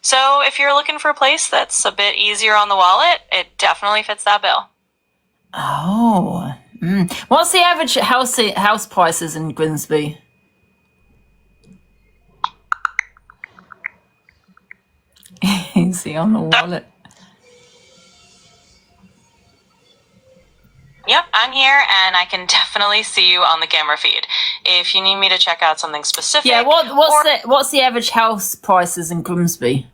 So if you're looking for a place that's a bit easier on the wallet, it definitely fits that bill. Oh. What's the average house prices in Grimsby? Easy on the wallet. Yep, I'm here, and I can definitely see you on the camera feed. If you need me to check out something specific... Yeah, what's the average house prices in Grimsby?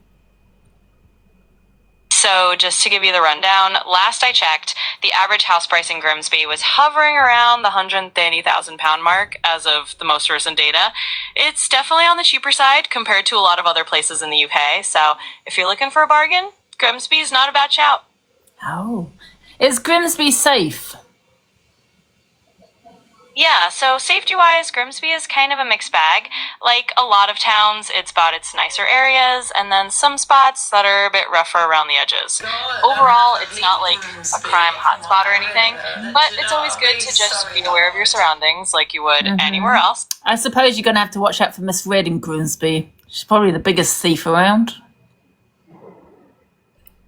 So just to give you the rundown, last I checked, the average house price in Grimsby was hovering around the £130,000 mark as of the most recent data. It's definitely on the cheaper side compared to a lot of other places in the UK, so if you're looking for a bargain, Grimsby's not a bad shout. Oh. Is Grimsby safe? Yeah, so safety-wise, Grimsby is kind of a mixed bag. Like a lot of towns, it's about its nicer areas, and then some spots that are a bit rougher around the edges. Overall, it's not like a crime hotspot or anything, but it's always good to just be aware of your surroundings like you would anywhere else. I suppose you're going to have to watch out for Miss Red in Grimsby. She's probably the biggest thief around.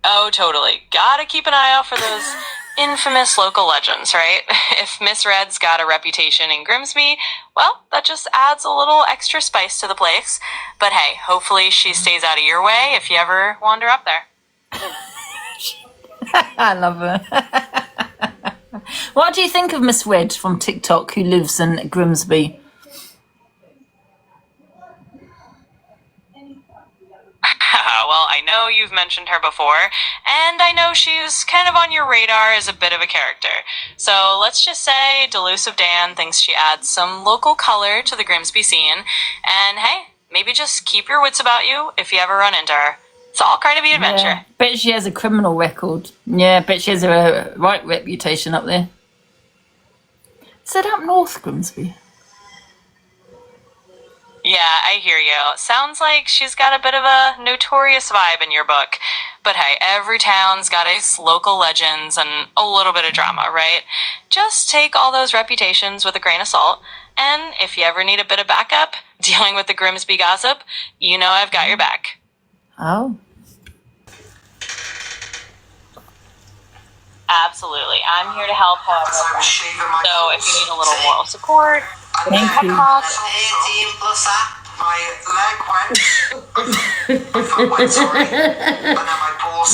Oh, totally. Gotta keep an eye out for those infamous local legends, right? If Miss Red's got a reputation in Grimsby, well, that just adds a little extra spice to the place. But hey, hopefully she stays out of your way if you ever wander up there. I love her. What do you think of Miss Red from TikTok who lives in Grimsby? Well, I know you've mentioned her before, and I know she's kind of on your radar as a bit of a character. So let's just say Delusive Dan thinks she adds some local color to the Grimsby scene, and hey, maybe just keep your wits about you if you ever run into her. It's all part of the adventure. Yeah, bet she has a criminal record. Yeah, bet she has a right reputation up there. Is that up north, Grimsby? Yeah, I hear you. Sounds like she's got a bit of a notorious vibe in your book. But hey, every town's got its local legends and a little bit of drama, right? Just take all those reputations with a grain of salt. And if you ever need a bit of backup dealing with the Grimsby gossip, you know I've got your back. Oh. Absolutely. I'm here to help however I can. So if you need a little moral support, thank you.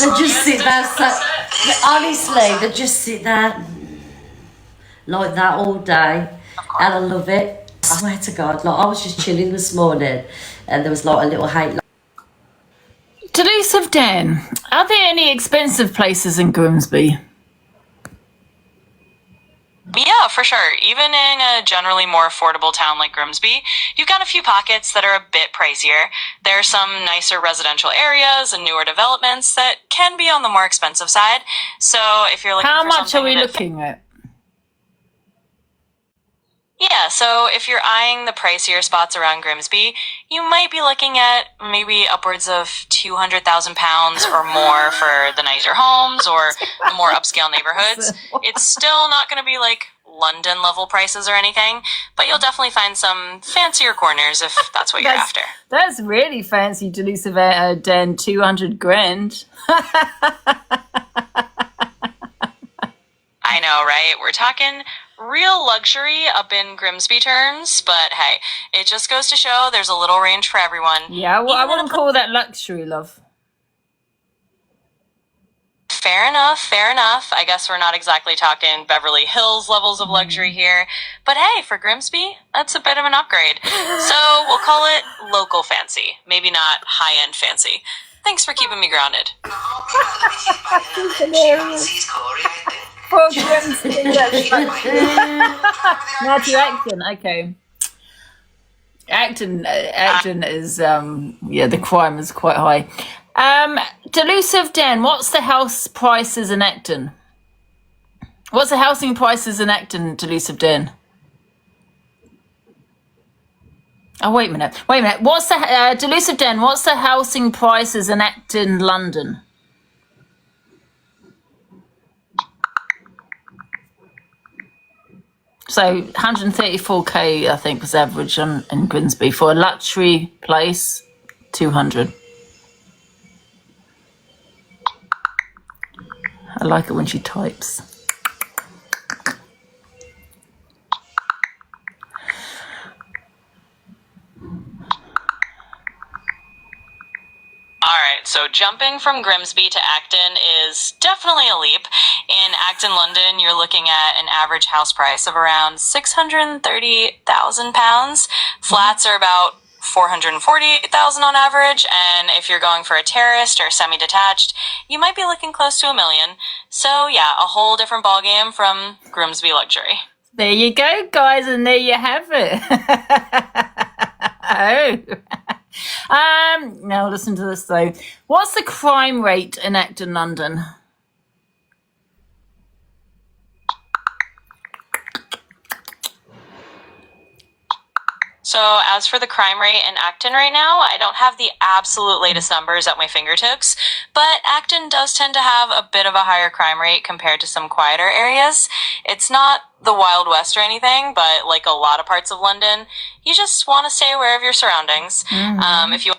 They just sit there, honestly, they just sit there like that all day, and I love it. I swear to God, like I was just chilling this morning, and there was like a little hate. Delusive Dan, are there any expensive places in Grimsby? Yeah, for sure. Even in a generally more affordable town like Grimsby, you've got a few pockets that are a bit pricier. There are some nicer residential areas and newer developments that can be on the more expensive side. So if you're looking How for much something are we looking at? Yeah, so if you're eyeing the pricier spots around Grimsby, you might be looking at maybe upwards of £200,000 or more for the nicer homes or the more upscale neighborhoods. It's still not going to be like London level prices or anything, but you'll definitely find some fancier corners if that's what you're after. That's really fancy, Delusive Dan, 200 grand. I know, right? We're talking real luxury up in Grimsby terms, but hey, it just goes to show there's a little range for everyone. Yeah, well, I wouldn't call that luxury, love. Fair enough, fair enough. I guess we're not exactly talking Beverly Hills levels of luxury here, but hey, for Grimsby, that's a bit of an upgrade. So we'll call it local fancy, maybe not high-end fancy. Thanks for keeping me grounded. Now to Acton, okay. Acton is the crime is quite high. Delusive Dan, what's the house prices in Acton? What's the housing prices in Acton, Delusive Dan? Oh, wait a minute. What's the Delusive Dan? What's the housing prices in Acton, London? So 134k, I think, was average in Grimsby for a luxury place. 200. like it when she types. Alright, so jumping from Grimsby to Acton is definitely a leap. In Acton, London, you're looking at an average house price of around £630,000. Flats are about $448,000 on average, and if you're going for a terraced or semi-detached, you might be looking close to $1 million. So yeah, a whole different ballgame from Grimsby luxury. There you go, guys, and there you have it. Now listen to this though. What's the crime rate in Acton, London? So as for the crime rate in Acton right now, I don't have the absolute latest numbers at my fingertips, but Acton does tend to have a bit of a higher crime rate compared to some quieter areas. It's not the Wild West or anything, but like a lot of parts of London, you just want to stay aware of your surroundings. If you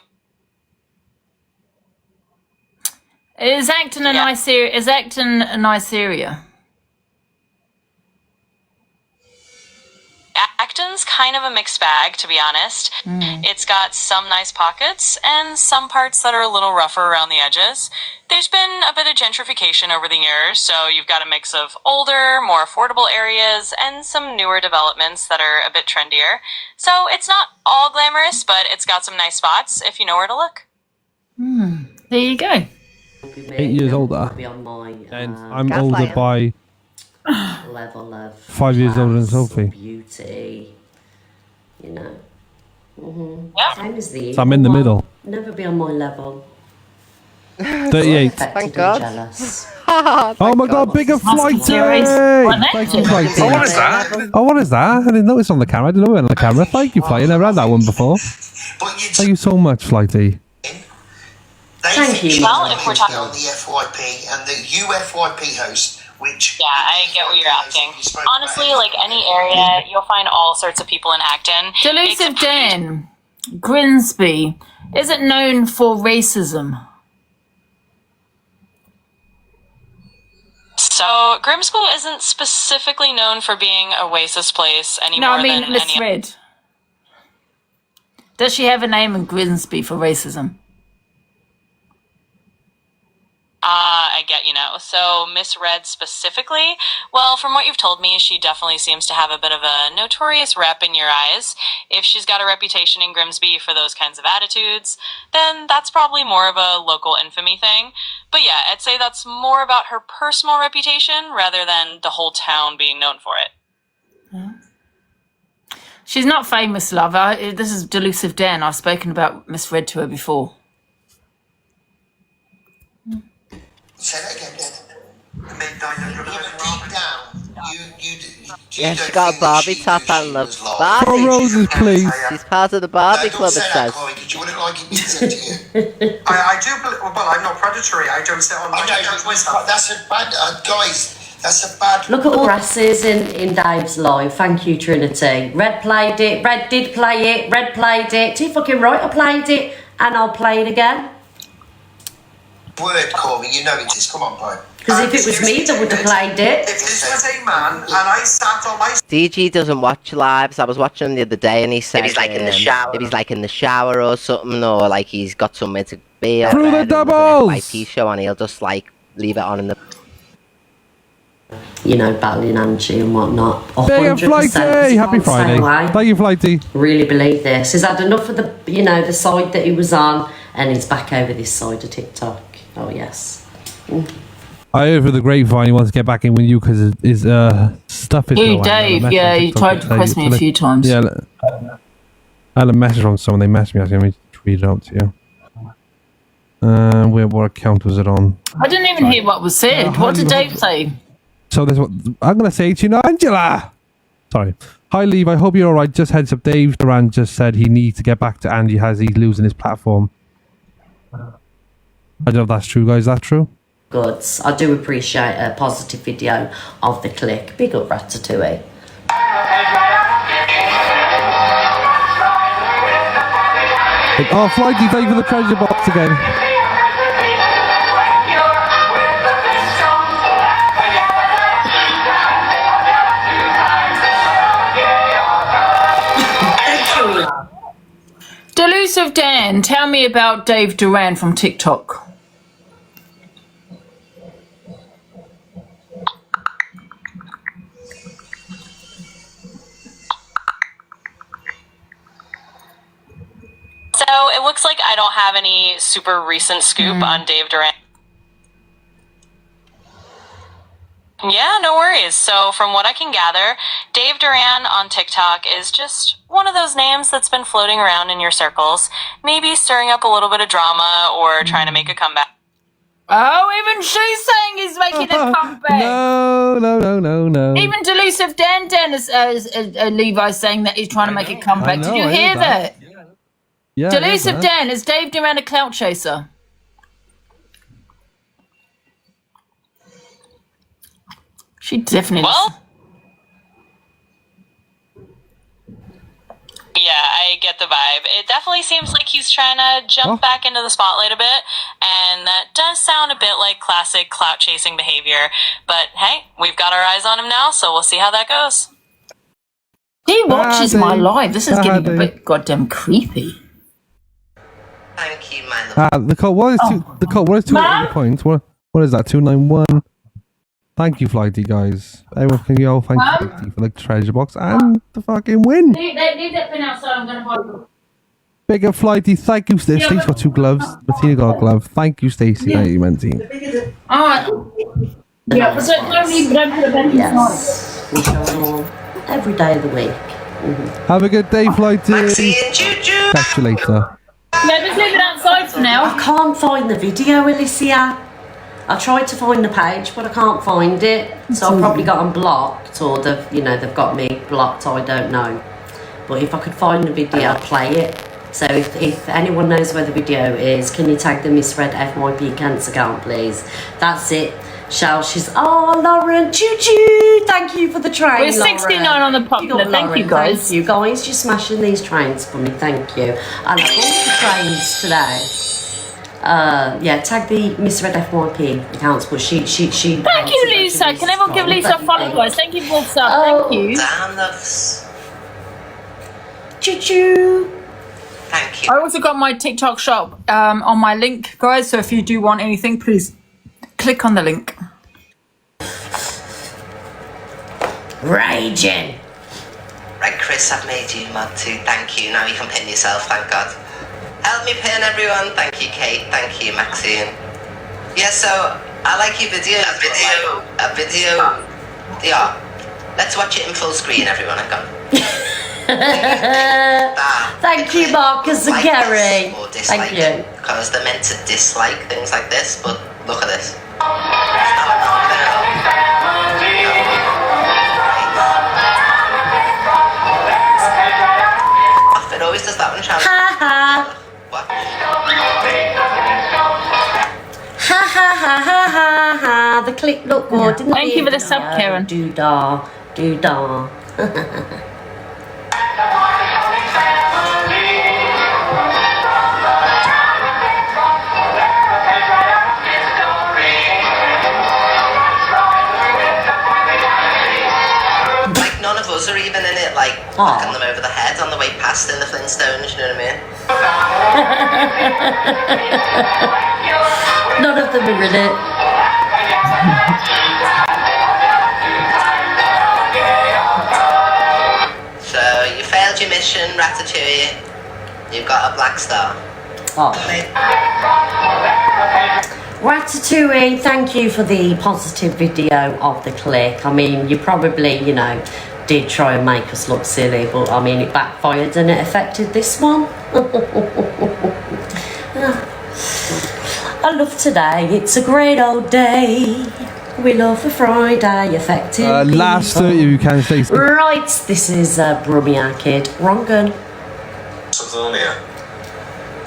Is Acton a nice area? Is Acton a nice area? Acton's kind of a mixed bag, to be honest. It's got some nice pockets and some parts that are a little rougher around the edges. There's been a bit of gentrification over the years, so you've got a mix of older, more affordable areas and some newer developments that are a bit trendier. So it's not all glamorous, but it's got some nice spots if you know where to look. There you go. 8 years older. And I'm older by level of 5 years older than Sophie. Beauty, you know. Yeah. Same as the So I'm in the middle. Never be on my level. 38. Thank God. Jealous. Oh my god, bigger flighty! Thank you, flighty. Oh, what is that? Oh, what is that? I didn't notice on the camera. I didn't know it on the camera. Thank you, flighty. I never had that one before. Thank you so much, flighty. Thank you. Well, if we're talking on the FYP and the UFYP host, which yeah, I get what you're asking. Honestly, like any area, you'll find all sorts of people in Acton. Delusive Dan, Grimsby, is it known for racism? So Grimsby isn't specifically known for being a racist place any No, more I mean than Miss any. Red. Does she have a name in Grimsby for racism? I get, you know. So Miss Red specifically, well, from what you've told me, she definitely seems to have a bit of a notorious rep in your eyes. If she's got a reputation in Grimsby for those kinds of attitudes, then that's probably more of a local infamy thing. But yeah, I'd say that's more about her personal reputation rather than the whole town being known for it. She's not famous, lover. This is Delusive Dan. I've spoken about Miss Red to her before. say that again, Dan. Deep down, Yeah, she got a Barbie top and loves For Barbie. roses, please. She's part of the Barbie club, it says. Because you wouldn't like it being said to you. I do, well, I'm not predatory. I don't sit on I know, that's a bad, guys, that's a bad... Look at all grasses in Dave's live. Thank you, Trinity. Red played it. Red did play it. Red played it. Too fucking right, I played it. And I'll play it again. Word, Corey, you know it is. Come on, bro. Because if it was me that would have played it. If this was a man and I sat on my... DG doesn't watch lives. I was watching him the other day and he said... If he's like in the shower. If he's like in the shower or something, or like he's got somewhere to be. Or Through the there's an doubles! FYP show and he'll just like leave it on in the... You know, battling Angie and whatnot. Big 100% Flighty! Happy the same Friday. way. Thank you, Flighty. Really believe this. He's had enough of the, you know, the side that he was on, and he's back over this side of TikTok. Oh yes. I heard for the grapevine he wants to get back in with you because his stuff is... Hey, low. I had a Dave, message yeah, on he TikTok tried to that request me a few times. Yeah, I had a message from someone. They messaged me. I was going to tweet it out to you. What account was it on? I didn't even hear what was said. What did Dave say? So that's what I'm going to say to you now, Angela. Sorry. Hi, Leave. I hope you're all right. Just heads up. Dave Duran just said he needs to get back to Angie as he's losing his platform. I don't know if that's true, guys. Is that true? Goods. I do appreciate a positive video of the click. Big up Ratatouille. Oh, Flighty, thank you for the treasure box again. Delusive Dan, tell me about Dave Duran from TikTok. So it looks like I don't have any super recent scoop on Dave Duran. Yeah, no worries. So from what I can gather, Dave Duran on TikTok is just one of those names that's been floating around in your circles, maybe stirring up a little bit of drama or trying to make a comeback. Oh, even she's saying he's making a comeback. No. Even Delusive Dan is Levi's saying that he's trying to make a comeback. Did you hear that? Yeah. Delusive Dan, is Dave Duran a clout chaser? She definitely. Well, yeah, I get the vibe. It definitely seems like he's trying to jump back into the spotlight a bit, and that does sound a bit like classic clout chasing behavior. But hey, we've got our eyes on him now, so we'll see how that goes. He watches my live. This is getting a bit goddamn creepy. Thank you, my love. The code. What is two points? What is that? 291. Thank you, Flighty guys. Everyone can go. Thank you Flighty, for the treasure box and the fucking win. Leave that pin outside. I'm gonna hold it. Big up Flighty. Thank you, Stacey. Stacey got 2 gloves. Bettina got a glove. Thank you, Stacey. Thank you, Mentine. Alright. Yeah, so don't put a pen Yes. We show them all every day of the week. Have a good day, Flighty. Maxine, choo-choo. Catch you later. Yeah, just leave it outside for now. I can't find the video, Alicia. I tried to find the page, but I can't find it. So I've probably got them blocked, or they've got me blocked. I don't know. But if I could find the video, I'd play it. So if anyone knows where the video is, can you tag the Misread FYP Cancer account, please? That's it. She's Lauren, choo-choo. Thank you for the train. We're 69 on the popular. Thank you guys. Thank you guys. You're smashing these trains for me. Thank you. I love all the trains today. Tag the Misread FYP accounts, but she. Thank you, Lisa. Can everyone give Lisa a follow, guys? Thank you for the sub. Thank you. Damn loves. Choo-choo. Thank you. I also got my TikTok shop on my link, guys. So if you do want anything, please click on the link. Raging. Right, Chris, I've made you mod too. Thank you. Now you can pin yourself, thank God. Help me pin everyone. Thank you, Kate. Thank you, Maxine. Yeah, so I like your video. A video. Yeah. Let's watch it in full screen, everyone. I've gone. Thank you, Marcus and Gary. Thank you. Because they're meant to dislike things like this, but look at this. It always does that one, Charlie. Ha ha. What? Ha ha ha ha ha ha. The clip looked good. Didn't Thank you for the sub, Karen. Doo-dah. Doo-dah. None of us are even in it, like, knocking them over the head on the way past in the Flintstones, you know what I mean? None of them are in it. So, you failed your mission, Ratatouille. You've got a black star. Oh. Ratatouille, thank you for the positive video of the click. I mean, you probably, did try and make us look silly, but I mean, it backfired and it affected this one. I love today. It's a great old day. We love a Friday affecting Last 30 you can say. Right, this is Brummie Kid. Wrong gun. Earlier,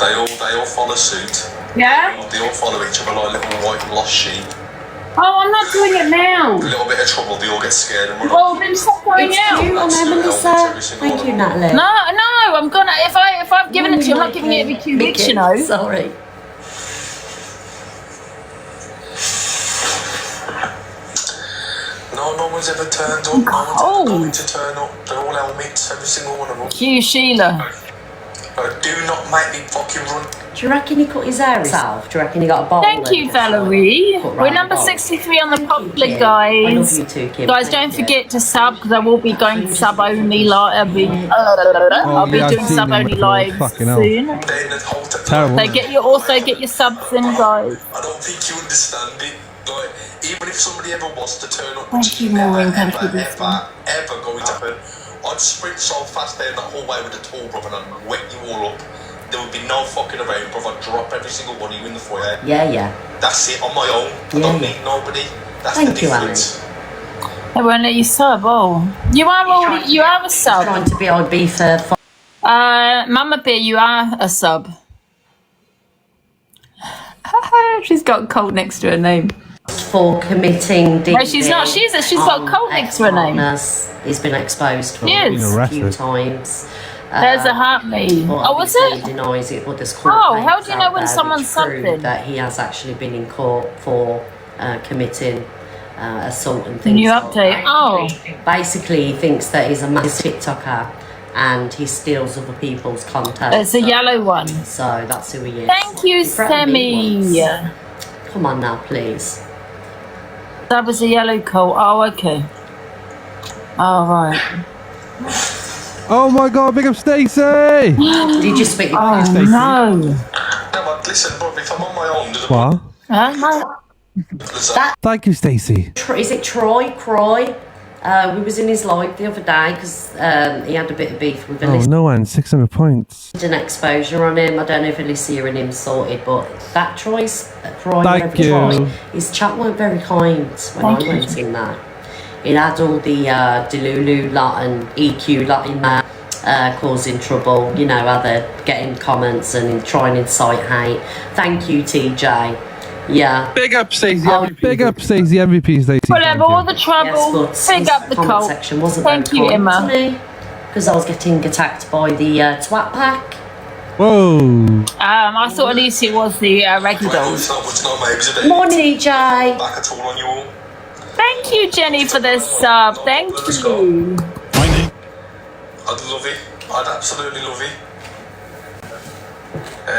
they all follow suit. Yeah? They all follow each other like little white lost sheep. Oh, I'm not doing it now. A little bit of trouble, they all get scared and run Oh, then stop going It's out. you, I know, Melissa. Thank you, Natalie. No, I'm gonna. If I've given it to you, I'm not giving it every 2 weeks, you know. Sorry. No one's ever turned up. No one's ever going to turn up. They're all helmets, every single one of them. Q Sheila. Do not make me fucking run. Do you reckon he cut his hair himself? Do you reckon he got a bowl? Thank you, and Valerie. put We're round number bowl? 63 on the Thank you, public, Kim. guys. I love you too, Kim. Guys, Thank don't you. forget to sub because I will be going sub only live. I'll be yeah, I've doing seen sub them only before. live Fucking hell. soon. Then the whole Terrible. So get your subs in, guys. I don't think you understand it. Like, even if somebody ever was to turn up, Thank which you, is never, Maureen. Thank ever, you, Lisa. ever going to happen, I'd sprint so fast down that hallway with a tool, brother, and I'd wet you all up. There would be no fucking around, brother. I'd drop every single one of you in the foyer. Yeah. That's it, on my own. I don't need nobody. That's Thank the you, difference. They won't let you sub. Oh, you are a sub. Trying to be old beef for Mama Bear, you are a sub. She's got cold next to her name. committing. No, she's not. She's got cold next to her name. He's been exposed for Yes. a few times. There's a heart me. But Oh, was obviously it? he denies it, but there's court Oh, how papers do you know out when there someone's which prove something? that he has actually been in court for committing assault and things. New like update. that. Oh, Basically, he thinks that he's a massive TikToker and he steals other people's content. it's a yellow one. So that's who he is. Thank you, He threatened me Sammy. once. Come on now, please. That was a yellow coat. Oh, okay. All right. Oh my god, big up Stacey! Did you speak? Oh no. No, but listen, bro, if I'm on my own, What? No. Thank you, Stacey. Is it Troy? Croy? We was in his live the other day because he had a bit of beef with Oh, Alyssa. no one, 600 points. An exposure on him. I don't know if Alicia and him sorted, but that Troy's Croy, Thank whatever you. Troy, his chat weren't very kind when I went in there. It had all the Delulu lot and EQ lot in there, causing trouble. You know how they're getting comments and trying to incite hate. Thank you, TJ. Yeah. Big up Stacey. Oh, Big up Stacey MVP, Stacey. Whatever, all the trouble. Yes, Pick but up the his comment coat. section wasn't Thank very you, kind Emma. to me because I was getting attacked by the twat pack. Whoa. I thought Alicia was the regular well, dolls. it's not mate, it's a bit Morning, EJ. back at all on you all. Thank you, Jenny, for the sub. Thank Let's you. I'd love it. I'd absolutely love it.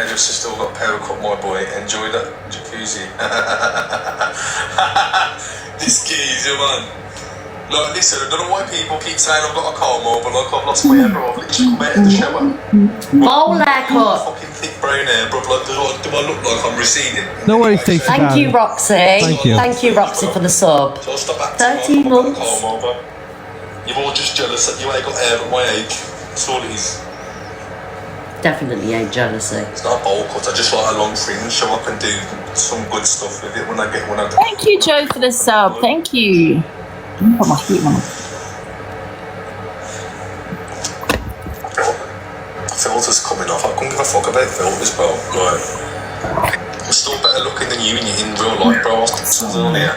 Just still got power cut, my boy. Enjoy that jacuzzi. This geezer, man. Like, listen, I don't know why people keep saying I've got a calm over, like I've lost my hair, bro. I've literally come out of the shower. Bowl haircut. Fucking thick brown hair, bro. Like, do I look like I'm receding? No worries, Stacey. Thank you, Roxy. Thank you. Thank you, Roxy, for the sub. So I'll stop acting 13 like I've got a months. calm over. You're all just jealous that you ain't got hair at my age. That's all it is. Definitely ain't jealousy. It's not a bowl cut, I just like a long fringe so I can do some good stuff with it when I get Thank you, Joe, for the sub. Thank you. Put my feet on. Filters coming off. I couldn't give a fuck about filters, bro. Like, I'm still better looking than you in real life, bro. Something on here.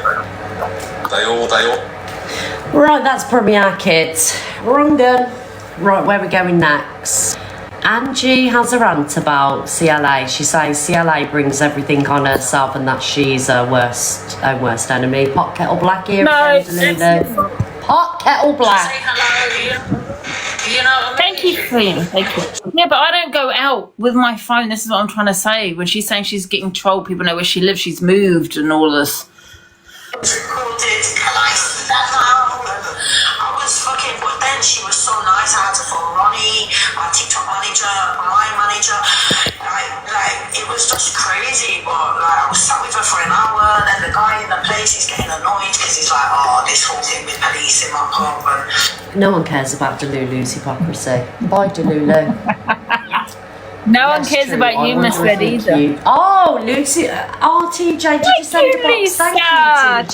They all. Right, that's Premiere Kids. Wrong gun. Right, where are we going next? Angie has a rant about CLA. She says CLA brings everything on herself and that she's her worst enemy. Pot kettle black here. No, Lulu. Pot kettle black. Thank you, Fiona. Thank you. Yeah, but I don't go out with my phone. This is what I'm trying to say. When she's saying she's getting trolled, people know where she lives. She's moved and all this. I was fucking, but then she was so nice. I had to phone Ronnie, our TikTok manager, my manager. Like it was just crazy. But like I was sat with her for an hour. Then the guy in the place is getting annoyed because he's like, oh, this whole thing with police in my pub. And No one cares about Delulu's hypocrisy. Bye, Delulu. No one That's cares true. about you, I Miss wonder Red, if either. you- Oh, Lucy. Oh, TJ, did you send you, a box? Lisa. Thank you, TJ.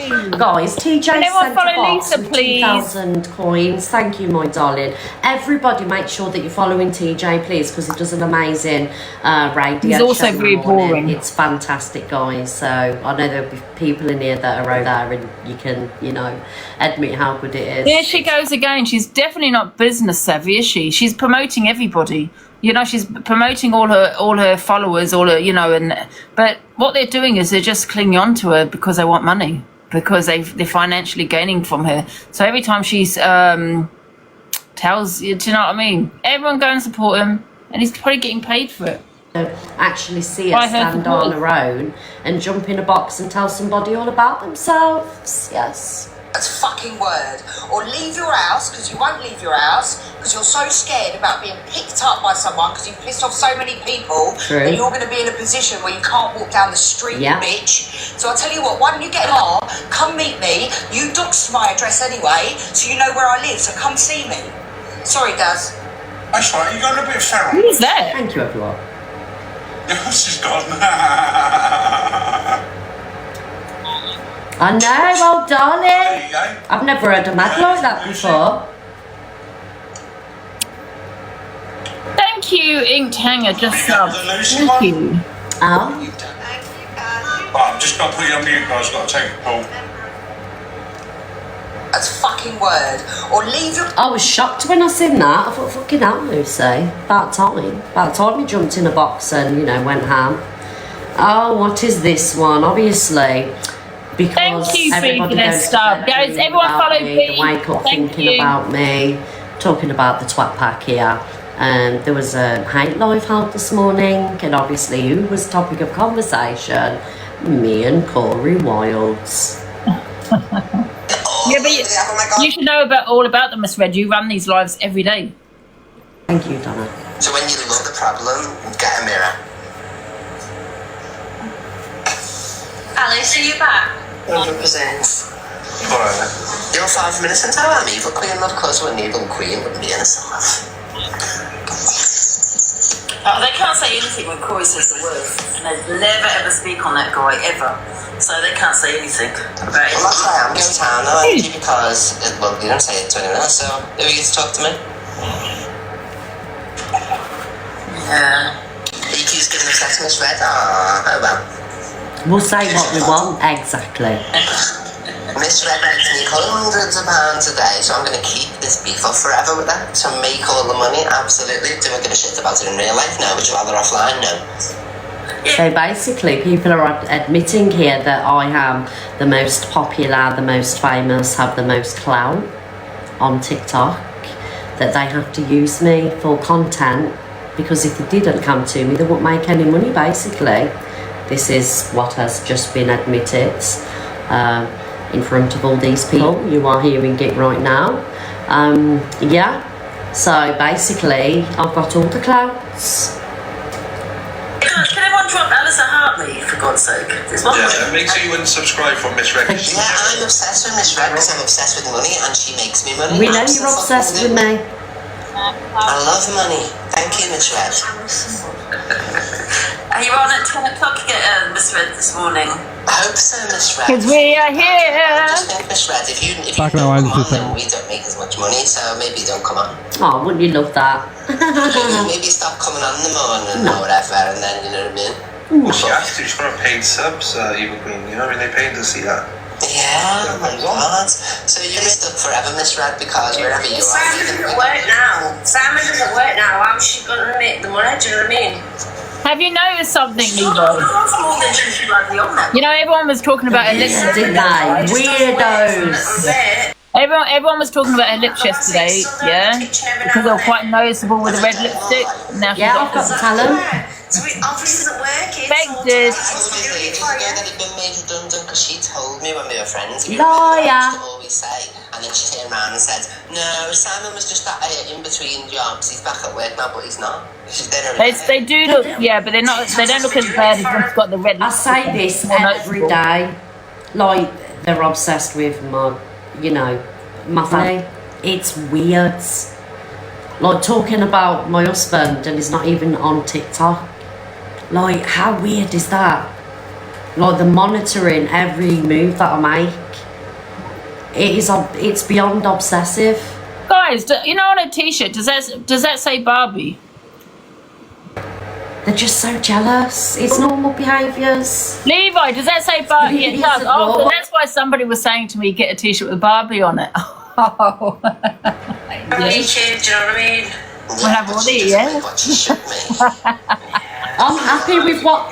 Thank you. Guys, TJ Can everyone sent a follow box Lisa, with please? 2,000 coins. Thank you, my darling. Everybody, make sure that you're following TJ, please, because he does an amazing radio He's also show in the very morning. boring. It's fantastic, guys. So I know there'll be people in here that are over there, and you can, admit how good it is. Here she goes again. She's definitely not business savvy, is she? She's promoting everybody. She's promoting all her followers, but what they're doing is they're just clinging on to her because they want money, because they're financially gaining from her. So every time she's tells you, do you know what I mean? Everyone go and support him. And he's probably getting paid for it. Actually see By her her stand on supporters. her own and jump in a box and tell somebody all about themselves. Yes. That's fucking word. Or leave your house, because you won't leave your house, because you're so scared about being picked up by someone, because you've pissed off so many people, True. that you're going to be in a position where you can't walk down the street, Yeah. bitch. So I'll tell you what, why don't you get in a car, come meet me, you doxed my address anyway, so you know where I live, so come see me. Sorry, Daz. That's right, you got a bit of feral. Who's that? Thank you, everyone. She's gone. I know, well, darling. There you go. I've never heard a mad like that before. Thank you, Inked Hanger, just sub. The Lucy Thank one? you. Oh. Right, I'm just going to put you on mute, guys. Got to take a call. That's fucking word. Or leave your... I was shocked when I seen that. I thought, fucking hell, Lucy. About time you jumped in a box and, you know, went ham. Oh, what is this one? Obviously, because Thank you, Bea, everybody for their goes to stuff. bed Guys, dreaming everyone about follow me, Bea. they wake up Thank thinking you. about me, talking about the twat pack here. And there was a hate life held this morning, and obviously who was topic of conversation? Me and Corey Wilds. Yeah, but you should know all about them, Miss Red. You run these lives every day. Thank you, Donna. So when you love the problem, get a mirror. Alice, are you back? 100%. You're 5 minutes into I'm evil queen, of course, when evil queen would be innocent love. They can't say anything when Corey says the words, and they never ever speak on that guy ever. So they can't say anything about it. Well, that's why I'm going to town now, Angie, because, well, you don't say it to anyone else, so who gets to talk to me? Yeah. EQ's giving the sex Miss Red? Oh well. We'll say what we want, exactly. Miss Red makes me hundreds of pounds a day, so I'm going to keep this beef up forever with her. To make all the money, absolutely. Do I give a shit about it in real life? No. Would you rather offline? No. So basically, people are admitting here that I am the most popular, the most famous, have the most clout on TikTok, that they have to use me for content, because if they didn't come to me, they wouldn't make any money, basically. This is what has just been admitted in front of all these people. You are hearing it right now. Yeah, so basically, I've got all the clouts. Can everyone drop Alice a heartbeat, for God's sake? There's one way. Make sure you unsubscribe from Miss Red. Yeah, I'm obsessed with Miss Red because I'm obsessed with money and she makes me money. We know you're obsessed with me. I love money. Thank you, Miss Red. Are you on at 10 o'clock again, Miss Red, this morning? I hope so, Miss Red. Because we are I here. just think, Miss Red, if you Back don't now, come I'm on, just then we don't make as much money, so maybe don't come on. Oh, wouldn't you love that? Maybe stop coming on in the morning or whatever, and then, you know what I mean? Well, she has to. She's got a paid subs, Evil Queen. You know, I mean, they paid to see that. Yeah, oh my God. So you're stuck forever, Miss Red, because wherever you are, Simon you doesn't can work now. Simon doesn't work now. How's she going to make the money? Do you know what I mean? Have you noticed something, Levo? More than she's bloody on that. You know, everyone was talking about her lips. Didn't they? Weirdos. Everyone was talking about her lips yesterday, yeah? Because they were quite noticeable with the red lipstick. Now she's Yeah, I've got the talent. So it obviously isn't working. Expected. I told you ages ago that he'd been made redundant because she told me when we were friends. We Liar. always say, and then she turned around and said, "No, Simon was just in between jobs. He's back at work now, but he's not." She's there. They do look, yeah, but they're not. They don't look as bad as when it's got the red I lipstick. say this More every noticeable. day. Like, they're obsessed with my, you know, my family. It's weird. Like, talking about my husband and he's not even on TikTok. Like, how weird is that? Like, the monitoring every move that I make. It's beyond obsessive. Guys, you know, on a T-shirt, does that say Barbie? They're just so jealous. It's normal behaviours. Levi, does that say Barbie? Yeah, it Yes, does. Oh, Lord. that's why somebody was saying to me, get a T-shirt with Barbie on it. Oh, YouTube, do you know what I mean? we'll have all these, yeah. What she showed me. I'm happy with what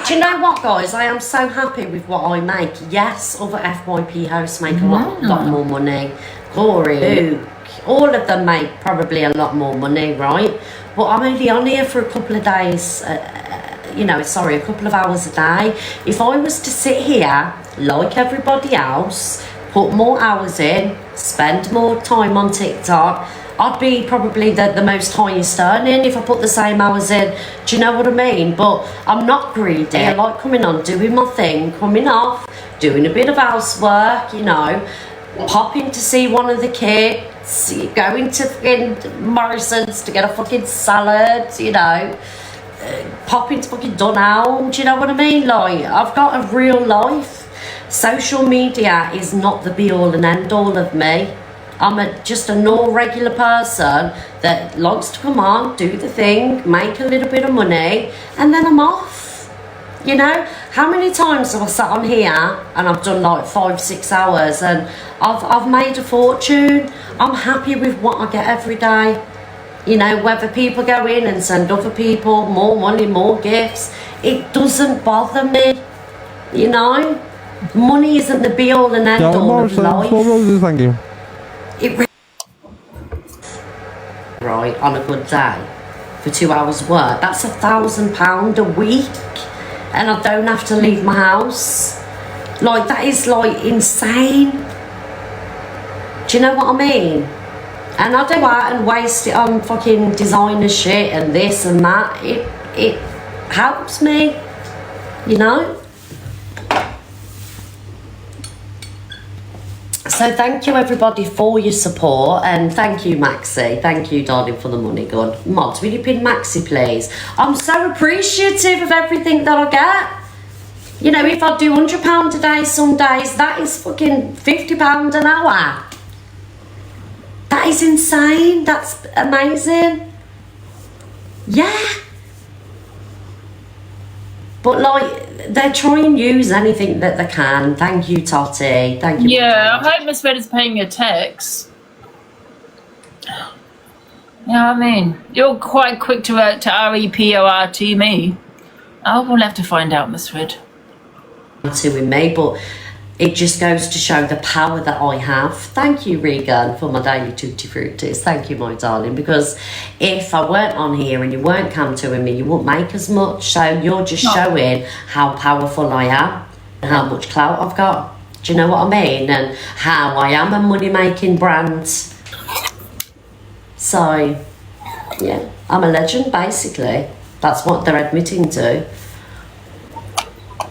do you know what, guys? I am so happy with what I make. Yes, other FYP hosts make a lot more money. Corey, Luke, all of them make probably a lot more money, right? but I'm only on here for a couple of days, a couple of hours a day. If I was to sit here like everybody else, put more hours in, spend more time on TikTok, I'd be probably the most highest earning if I put the same hours in. Do you know what I mean? But I'm not greedy. I like coming on, doing my thing, coming off, doing a bit of housework, popping to see one of the kids, going to fucking Morrison's to get a fucking salad, popping to fucking Dunelm. Do you know what I mean? Like, I've got a real life. Social media is not the be-all and end-all of me. I'm just a normal, regular person that likes to come on, do the thing, make a little bit of money, and then I'm off. How many times have I sat on here and I've done like 5-6 hours and I've made a fortune? I'm happy with what I get every day. Whether people go in and send other people more money, more gifts, it doesn't bother me. Money isn't the be-all and end-all of life. Roses, thank you. Right, on a good day, for 2 hours work, that's £1,000 a week, and I don't have to leave my house. Like, that is like insane. Do you know what I mean? And I don't go out and waste it on fucking designer shit and this and that. It helps me, So thank you everybody for your support, and thank you Maxi, thank you darling for the money gun. Mods, will you pin Maxi please? I'm so appreciative of everything that I get. If I do £100 a day some days, that is fucking £50 an hour. That is insane, that's amazing. Yeah. But like, they try and use anything that they can. Thank you, Totty. Thank you. Yeah, I hope Miss Red is paying your tax. I mean? You're quite quick to REPORT me. Oh, we'll have to find out, Miss Red. With me, but it just goes to show the power that I have. Thank you, Regan, for my daily tutti fruities. Thank you, my darling, because if I weren't on here and you weren't contouring me, you wouldn't make as much. So you're just showing how powerful I am and how much clout I've got. Do you know what I mean? And how I am a money-making brand. So, yeah, I'm a legend, basically. That's what they're admitting to.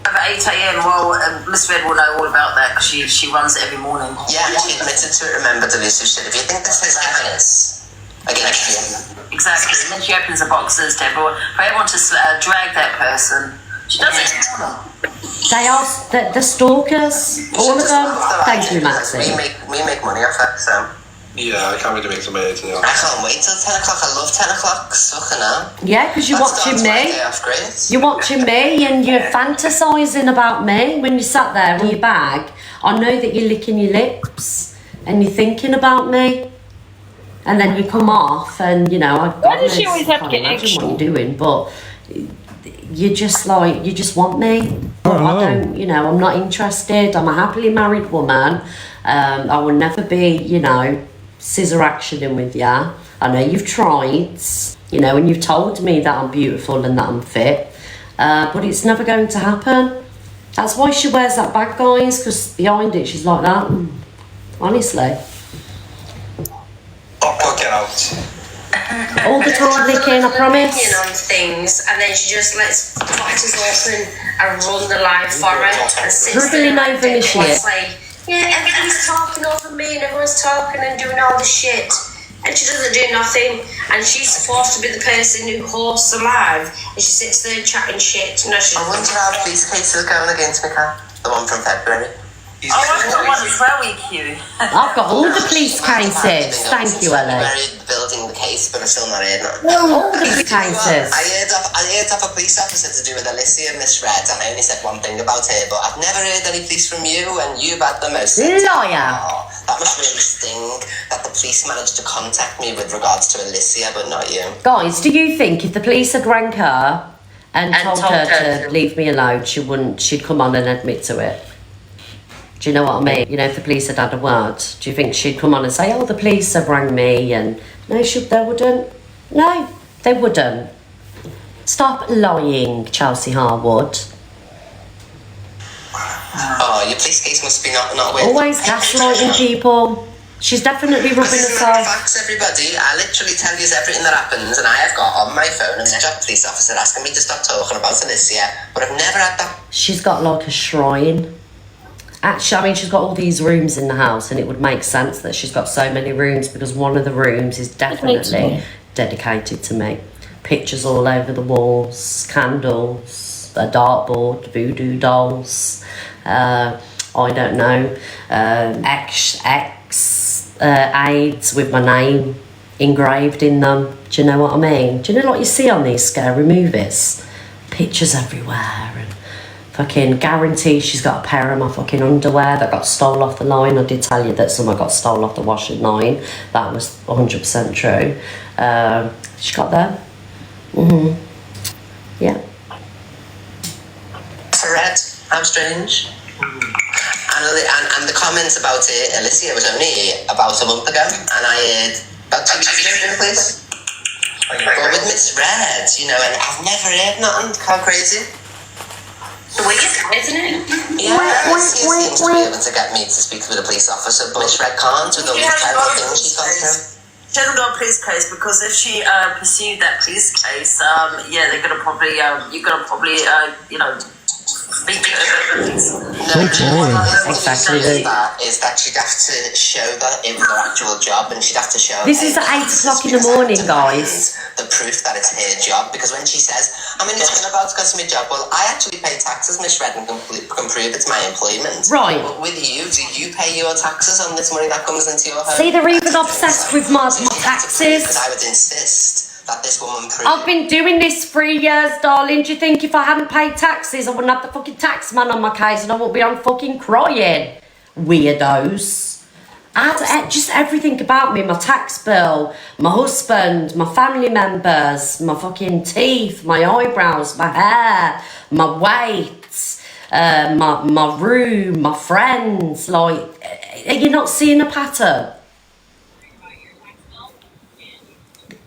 At 8 a.m, Miss Red will know all about that because she runs it every morning. Yeah, she admitted to it, remember, the elusive shit. If you think this is evidence against you. Exactly, and then she opens the boxes to everyone. For everyone to drag that person, she does it. They are the stalkers, all of them. Thank you, Maxi. We make money off it, so. Yeah, I can't really make some money today. I can't wait till 10 o'clock. I love 10 o'clock. Fucking hell. Yeah, because you're watching me. You're watching me and you're fantasising about me when you sat there in your bag. I know that you're licking your lips and you're thinking about me. And then you come off and, Why does she always have to get extra? What you're doing, but you just want me. But I don't, I'm not interested. I'm a happily married woman. I will never be, scissor actioning with you. I know you've tried, and you've told me that I'm beautiful and that I'm fit, but it's never going to happen. That's why she wears that bag, guys, because behind it she's like that. Honestly. Oh, get out. All the time licking, I promise. On things, and then she just lets boxes open and run the live for it and sits Dribbling there over me shit. like, yeah, everybody's talking over me and everyone's talking and doing all the shit, and she doesn't do nothing, and she's supposed to be the person who hosts the live, and she sits there chatting shit. No, she I wonder how police cases are going against me, Kat. The one from February. I've got one as well, EQ. I've got all the police cases. Thank you, Ellie. Building the case, but I'm still not heard nothing. All the cases. I heard of a police officer to do with Alicia Miss Red, and I only said one thing about her, but I've never heard any police from you, and you've had the most. Liar. Oh, that must really sting that the police managed to contact me with regards to Alicia, but not you. Guys, do you think if the police had rang her and told her to leave me alone, she'd come on and admit to it? Do you know what I mean? If the police had had a word, do you think she'd come on and say, oh, the police have rang me? And no, they wouldn't. No, They wouldn't. Stop lying, Chelsea Harwood. Oh, your police case must be not with. Always gaslighting people. She's definitely rubbing herself. Facts, everybody. I literally tell you everything that happens, and I have got on my phone a police officer asking me to stop talking about Alicia, but I've never had that. She's got like a shrine. Actually, I mean, she's got all these rooms in the house, and it would make sense that she's got so many rooms because one of the rooms is definitely dedicated to me. Pictures all over the walls, candles, a dartboard, voodoo dolls. I don't know, aids with my name engraved in them. Do you know what I mean? Do you know what you see on these scary movies? Pictures everywhere, and fucking guarantee she's got a pair of my fucking underwear that got stole off the line. I did tell you that someone got stole off the washing line. That was 100% true. She got them. Yeah. For Red, how strange. And the comments about it, Alicia, was only about a month ago, and I heard about 2 weeks ago, please. But with Miss Red, you know, and I've never heard nothing. How crazy. Weird, isn't it? Yeah, Alicia seems to be able to get me to speak with a police officer, but Miss Red can't with all these terrible things she's gone through. She hasn't got a police case because if she pursued that police case, yeah, they're gonna probably, you're gonna probably, you know, speak to her. Exactly. Is that she'd have to show that it was her actual job, and she'd have to show. This is at 8 o'clock in the morning, guys. The proof that it's her job, because when she says, I mean, it's been about to go to my job, well, I actually pay taxes, Miss Red, and can prove it's my employment. Right. But with you, do you pay your taxes on this money that comes into your home? See, they're even obsessed with my taxes. Because I would insist that this woman prove. I've been doing this 3 years, darling. Do you think if I hadn't paid taxes, I wouldn't have the fucking tax man on my case and I wouldn't be on fucking crying? Weirdos. Just everything about me, my tax bill, my husband, my family members, my fucking teeth, my eyebrows, my hair, my weight, my room, my friends. Like, are you not seeing a pattern?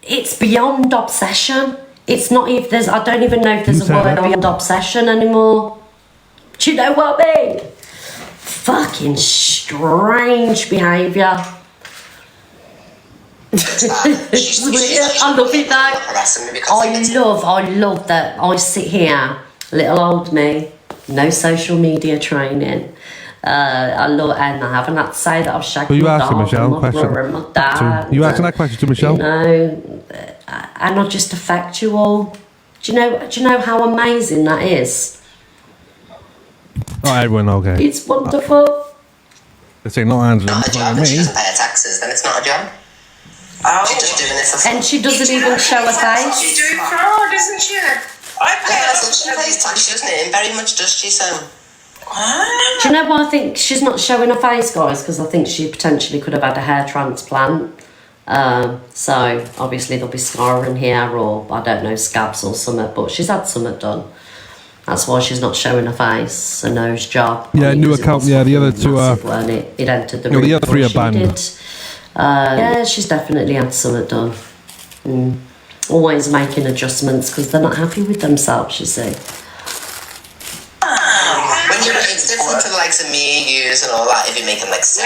It's beyond obsession. It's not if there's, I don't even know if there's a word beyond obsession anymore. Do you know what I mean? Fucking strange behaviour. I love it though. I love that I sit here, little old me, no social media training. I love, and I haven't had to say that I've shagged Well, you my asked dog, Michelle my brother and my dad. You asking that question to Michelle? You know, and I just affect you all. Do you know how amazing that is? Oh, everyone, okay. It's wonderful. They say no Angela. Not a job, and she doesn't pay her taxes, then it's not a job. She's just doing it for fun. And she doesn't even show her face. She's doing fraud, isn't she? I pay Yeah, so she pays tax, she doesn't earn very much, does she, so? Do you know why I think she's not showing her face, guys? Because I think she potentially could have had a hair transplant. So obviously there'll be scarring here, or I don't know, scabs or something. But she's had something done. That's why she's not showing her face. A nose job. Yeah, new account. Yeah, the other two are. It entered the. No, the other 3 are banned. Yeah, she's definitely had something done. Always making adjustments because they're not happy with themselves. You see. When you're, it's different to the likes of me, yous, and all that. If you're making like £70,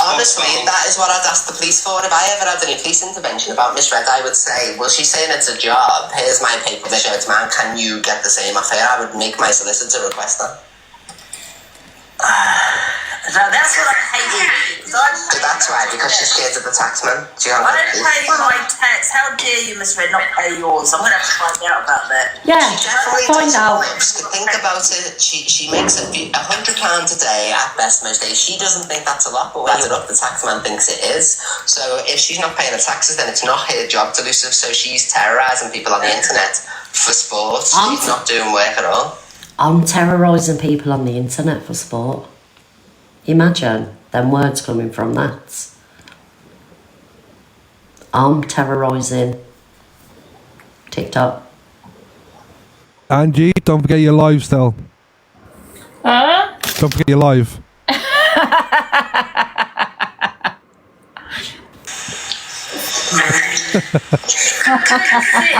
honestly, that is what I'd ask the police for. If I ever had any police intervention about Miss Red, I would say, well, she's saying it's a job. Here's my paper to show it to man. Can you get the same off here? I would make my solicitor request that. So that's what I hate. So that's why, because she's scared of the taxman. I don't pay my tax. How dare you, Miss Red, not pay yours? I'm going to have to find out about that. Yeah, She definitely find out. Think about it. She makes £100 a day at best most days. She doesn't think that's a lot, but add it up, the taxman thinks it is. So if she's not paying the taxes, then it's not her job to elusive. So she's terrorising people on the internet for sport. She's not doing work at all. I'm terrorising people on the internet for sport. Imagine them words coming from that. I'm terrorising TikTok. Angie, don't forget your live still. Huh? Don't forget your live.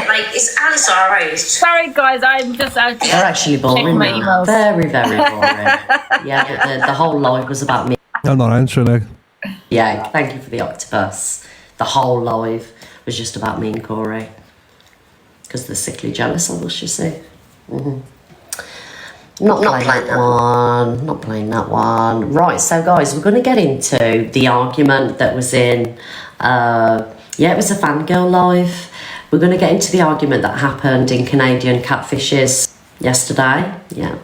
Like, is Alice alright? Sorry, guys, I'm just out. They're actually boring Checking my now. emails. Very, very boring. Yeah, but the whole live was about me. I'm not answering it. Yeah, thank you for the octopus. The whole live was just about me and Corey. Because they're sickly jealous of us, you see. Mm-hmm. Not playing that one. Not playing that one. Right, so guys, we're going to get into the argument that was in... it was a fangirl live. We're going to get into the argument that happened in Canadian Catfishes yesterday. Yeah.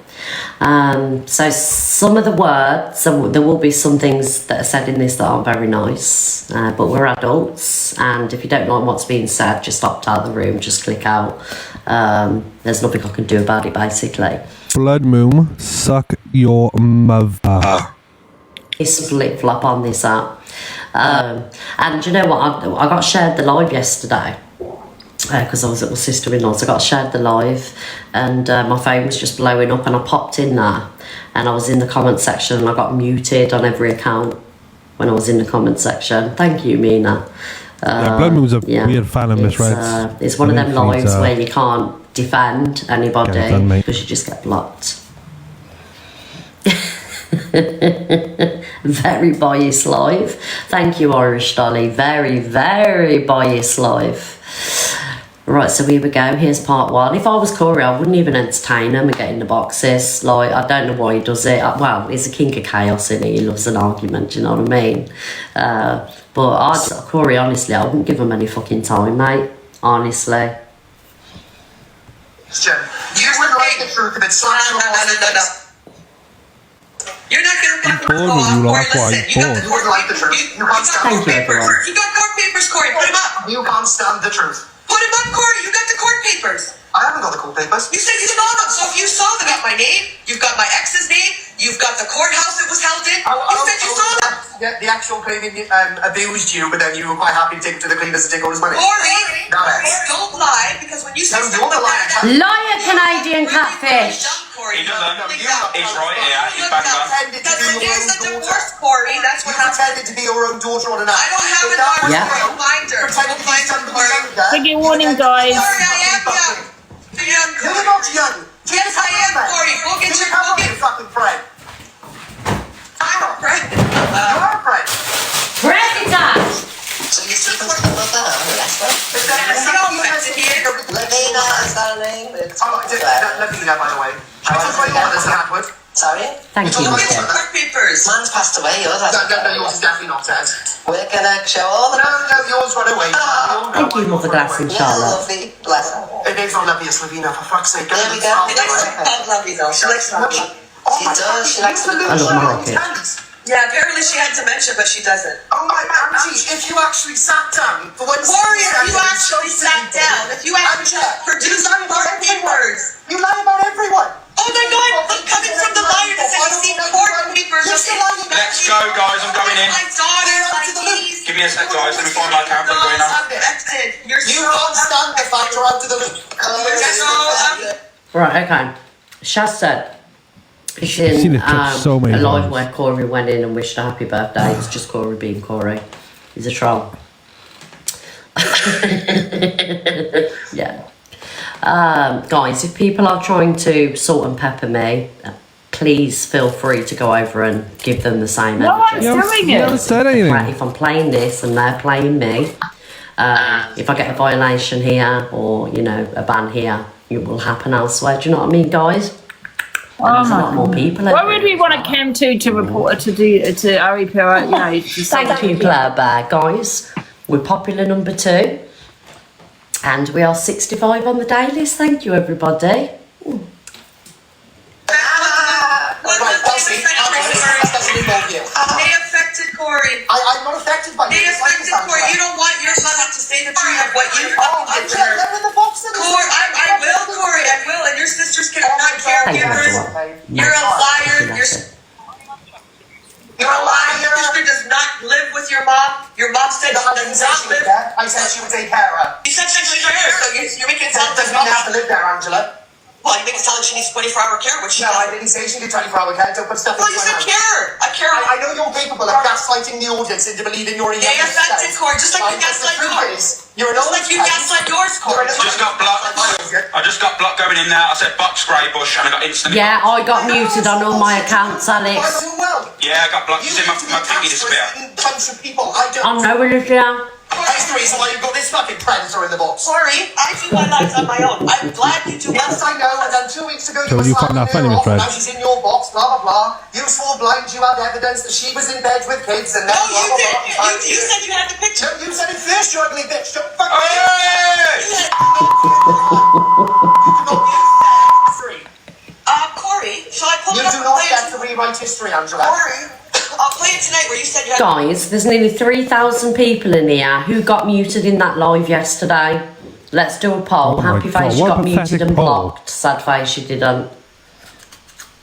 So some of the words, there will be some things that are said in this that aren't very nice, but we're adults, and if you don't like what's being said, just opt out of the room, just click out. There's nothing I can do about it, basically. Blood moon, suck your mother. It's flip-flop on this app. And you know what, I got shared the live yesterday because I was at my sister-in-law's. I got shared the live and my phone was just blowing up, and I popped in there and I was in the comment section and I got muted on every account when I was in the comment section. Thank you, Mina. Blood Moon's a weird fan of Miss Red's. It's one of them lives where you can't defend anybody because you just get blocked. Very biased live. Thank you, Irish Dolly. Very, very biased live. Right, so here we go. Here's part one. If I was Corey, I wouldn't even entertain him and get in the boxes. Like, I don't know why he does it. Well, he's a king of chaos, isn't he? He loves an argument, do you know what I mean? But Corey, honestly, I wouldn't give him any fucking time, mate. Honestly. Jen, you wouldn't like the truth if it slaps you across the face. You're not gonna fucking bored with you, like, why? You wouldn't like the truth. You can't stand Thank you, everyone. You got court papers, Corey. Put them up. You can't stand the truth. Put them up, Corey. You got the court papers. I haven't got the court papers. You said you saw them. So if you saw them, got my name. You've got my ex's name. You've got the courthouse it was held in. You said you saw them. Yeah, the actual cleaning abused you, but then you were quite happy to take to the cleaners and take all his money. Corey, don't lie, because when you say something like that... Liar, Canadian Catfish. He doesn't. He's right here. He's back on. Because when there's a divorce, Corey, that's what happened. Pretended to be your own daughter on an app. I don't have a daughter. I'll find her. Pretended to be somebody younger. Take a warning, guys. Sorry, I am young. Too young, Corey. You're not young. Yes, I am, Corey. Go get your... Go get your fucking friend. I'm a friend. You are a friend. President! So you see what's going on, Leicester? Lavina, is that a name? Lavina, by the way. I took my orders in Atwood. Sorry? Thank you, Get your Michael. court papers. Man's passed away, yours hasn't. No, yours is definitely not dead. We're gonna show all the... No, yours run away. Thank you, Mother Glass and Charlotte. Lovely, bless her. Her name's not Lovely, it's Lavina, for fuck's sake. There we go. She likes lovely, though. She likes lovely. She does, she likes to I love my rocket. Yeah, apparently she had dementia, but she doesn't. Oh my, Angie, if you actually sat down for one Corey, if you actually sat down, if you actually produced court papers. You lie about everyone. Oh my God, I'm coming from the lawyer that said he's seen court papers. Let's go, guys. I'm going in. My daughter, my niece. Give me a sec, guys. Let me find my camera going on. You're You can't stand the fact you're out of the loop. Right, okay. Shaz said it's seen in it clip so many a live times. where Corey went in and wished a happy birthday. It's just Corey being Corey. He's a troll. Yeah. Guys, if people are trying to salt and pepper me, please feel free to go over and give them the same No one's energy. doing You haven't it. said anything. Right, if I'm playing this and they're playing me, if I get a violation here or, you know, a ban here, it will happen elsewhere. Do you know what I mean, guys? There's a lot more people. Why would we want a cam to report to REP? You know, Thank you, Claire Bear, guys. We're popular number 2. And we are 65 on the dailies. Thank you, everybody. They affected Corey. I'm not affected by They affected Corey. You don't want your mother to say the truth of what you I'm did to her. in the box. Corey, I will, Corey, I will. And your sisters can not caregivers. You're a liar. You're a liar. Your sister does not live with your mom. Your mom said she does not live. I said she would take care of her. You said she would take care of her, so you're making it sound Doesn't mean I have to live there, Angela. Well, you make it sound like she needs 24-hour care, which she No, I doesn't. didn't say she did 24-hour care. Don't put stuff Well, into you my said mouth. care. I care. I know you're capable of gaslighting the audience into believing you're a Yeah, you're offended, Corey, just like you gaslight yours. You're an Just like you gaslight yours, Corey. Just got blocked. I just got blocked going in there. I said Buck Spray Bush and I got instantly. Yeah, I got muted on all my accounts, Alex. I do well. Yeah, I got blocked. You see my thingy despair. Bunch of people. I don't. I'm no Olivia. That's the reason why you've got this fucking predator in the box. Corey, I do my life on my own. I'm glad you do Yes, well. I know, and then 2 weeks ago So you were you find slagging that funny, her Miss off, Red? now she's in your box, blah, blah, blah. You swore blind you had evidence that she was in bed with kids, and then No, blah, you blah, didn't. blah, blah. You said you had the picture. No, you said it first, you ugly bitch. Don't fuck me. Hey! Corey, shall I pull You it up do and not play get it? to rewrite history, Angela. Corey, I'll play it tonight where you said you had... Guys, there's nearly 3,000 people in here who got muted in that live yesterday. Let's do a poll. Oh my Happy God, face, you what a got muted pathetic and poll. blocked. Sad face, you didn't.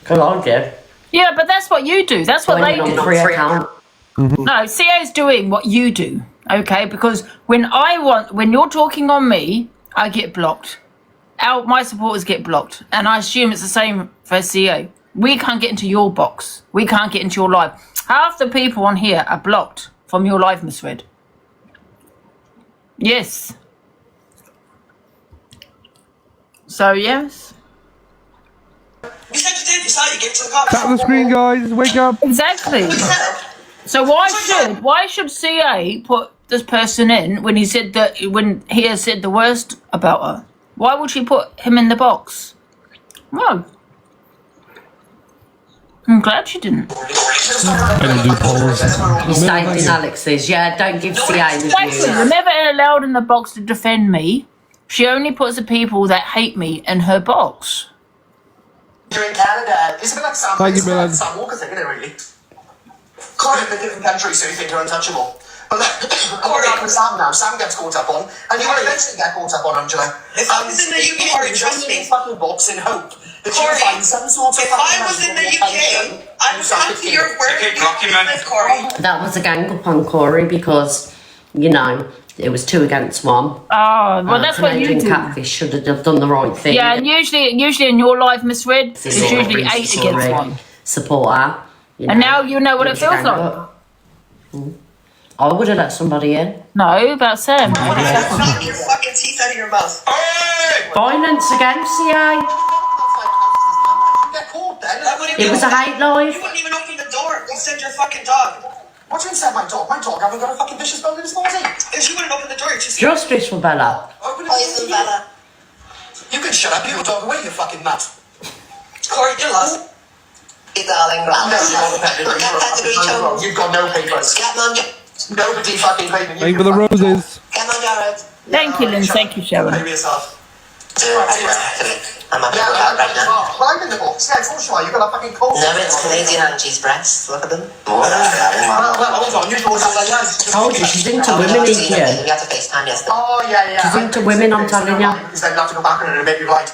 Good on you. Yeah, but that's what you do. That's what they Joining on do. free account. No, CA's doing what you do, okay? Because when you're talking on me, I get blocked. My supporters get blocked, and I assume it's the same for CA. We can't get into your box. We can't get into your live. Half the people on here are blocked from your live, Miss Red. Yes. So yes, You said you did. You saw it. You gave it to the cops. Tap the screen, guys. Wake up. exactly. So why should CA put this person in when he said has said the worst about her? Why would she put him in the box? No. I'm glad she didn't. I don't do polls. You saved in Alex's. Yeah, don't give CA the Exactly. views. You're never allowed in the box to defend me. She only puts the people that hate me in her box. You're in Canada. It's a bit like Sam. Thank you, it's a bit like man. Sam Walker thing, isn't it, really? Corey, in a different country, so you think you're untouchable. But I'm back with Sam now. Sam gets caught up on, and you will eventually get caught up on, Angela. If I was in the UK, Corey, trust me. Fucking box in hope that you Corey, find some sort of. If I was in the UK, I would come to your where Keep you blocking me. live, Corey. That was a gang up on Corey because, you know, it was 2 against 1. Oh, well, that's what you Canadian do. Catfish should have done the right thing. Yeah, and usually in your life, Miss Red, it's It's usually not 8 Sorry. against 1. Support her. You And know. now you know what it was a feels gang like. up. I would have let somebody in. No, about Sam. Knock your fucking teeth out of your mouth. Hey! Violence against CA. Get caught then. It was a hate live. You wouldn't even open the door. You said your fucking dog. What do you mean said my dog? My dog haven't got a fucking vicious bone in his body. If you wouldn't open the door, you're just... Justice for Bella. Open it. Poison Bella. You can shut up. Give your dog away, you fucking nut. Corey, you're lost. Hey, darling, No, you're not a Pedigree pedigree. chum. You've got no papers. Come on, Nobody fucking paid me. Thank you for the roses. come on, Jared. Thank you, Lynn. Thank you, Sharon. Maybe yourself. I'm having a bad right now. Climb in the box. Yeah, it's all sure. You've got a fucking cold. No, it's Canadian Angie's breasts. Look at them. Well, hold on. You thought I was Told you, she's into women, We Ian. had to FaceTime yesterday. Oh, yeah. She's into women, I'm telling you. Because then you have to go back and maybe right.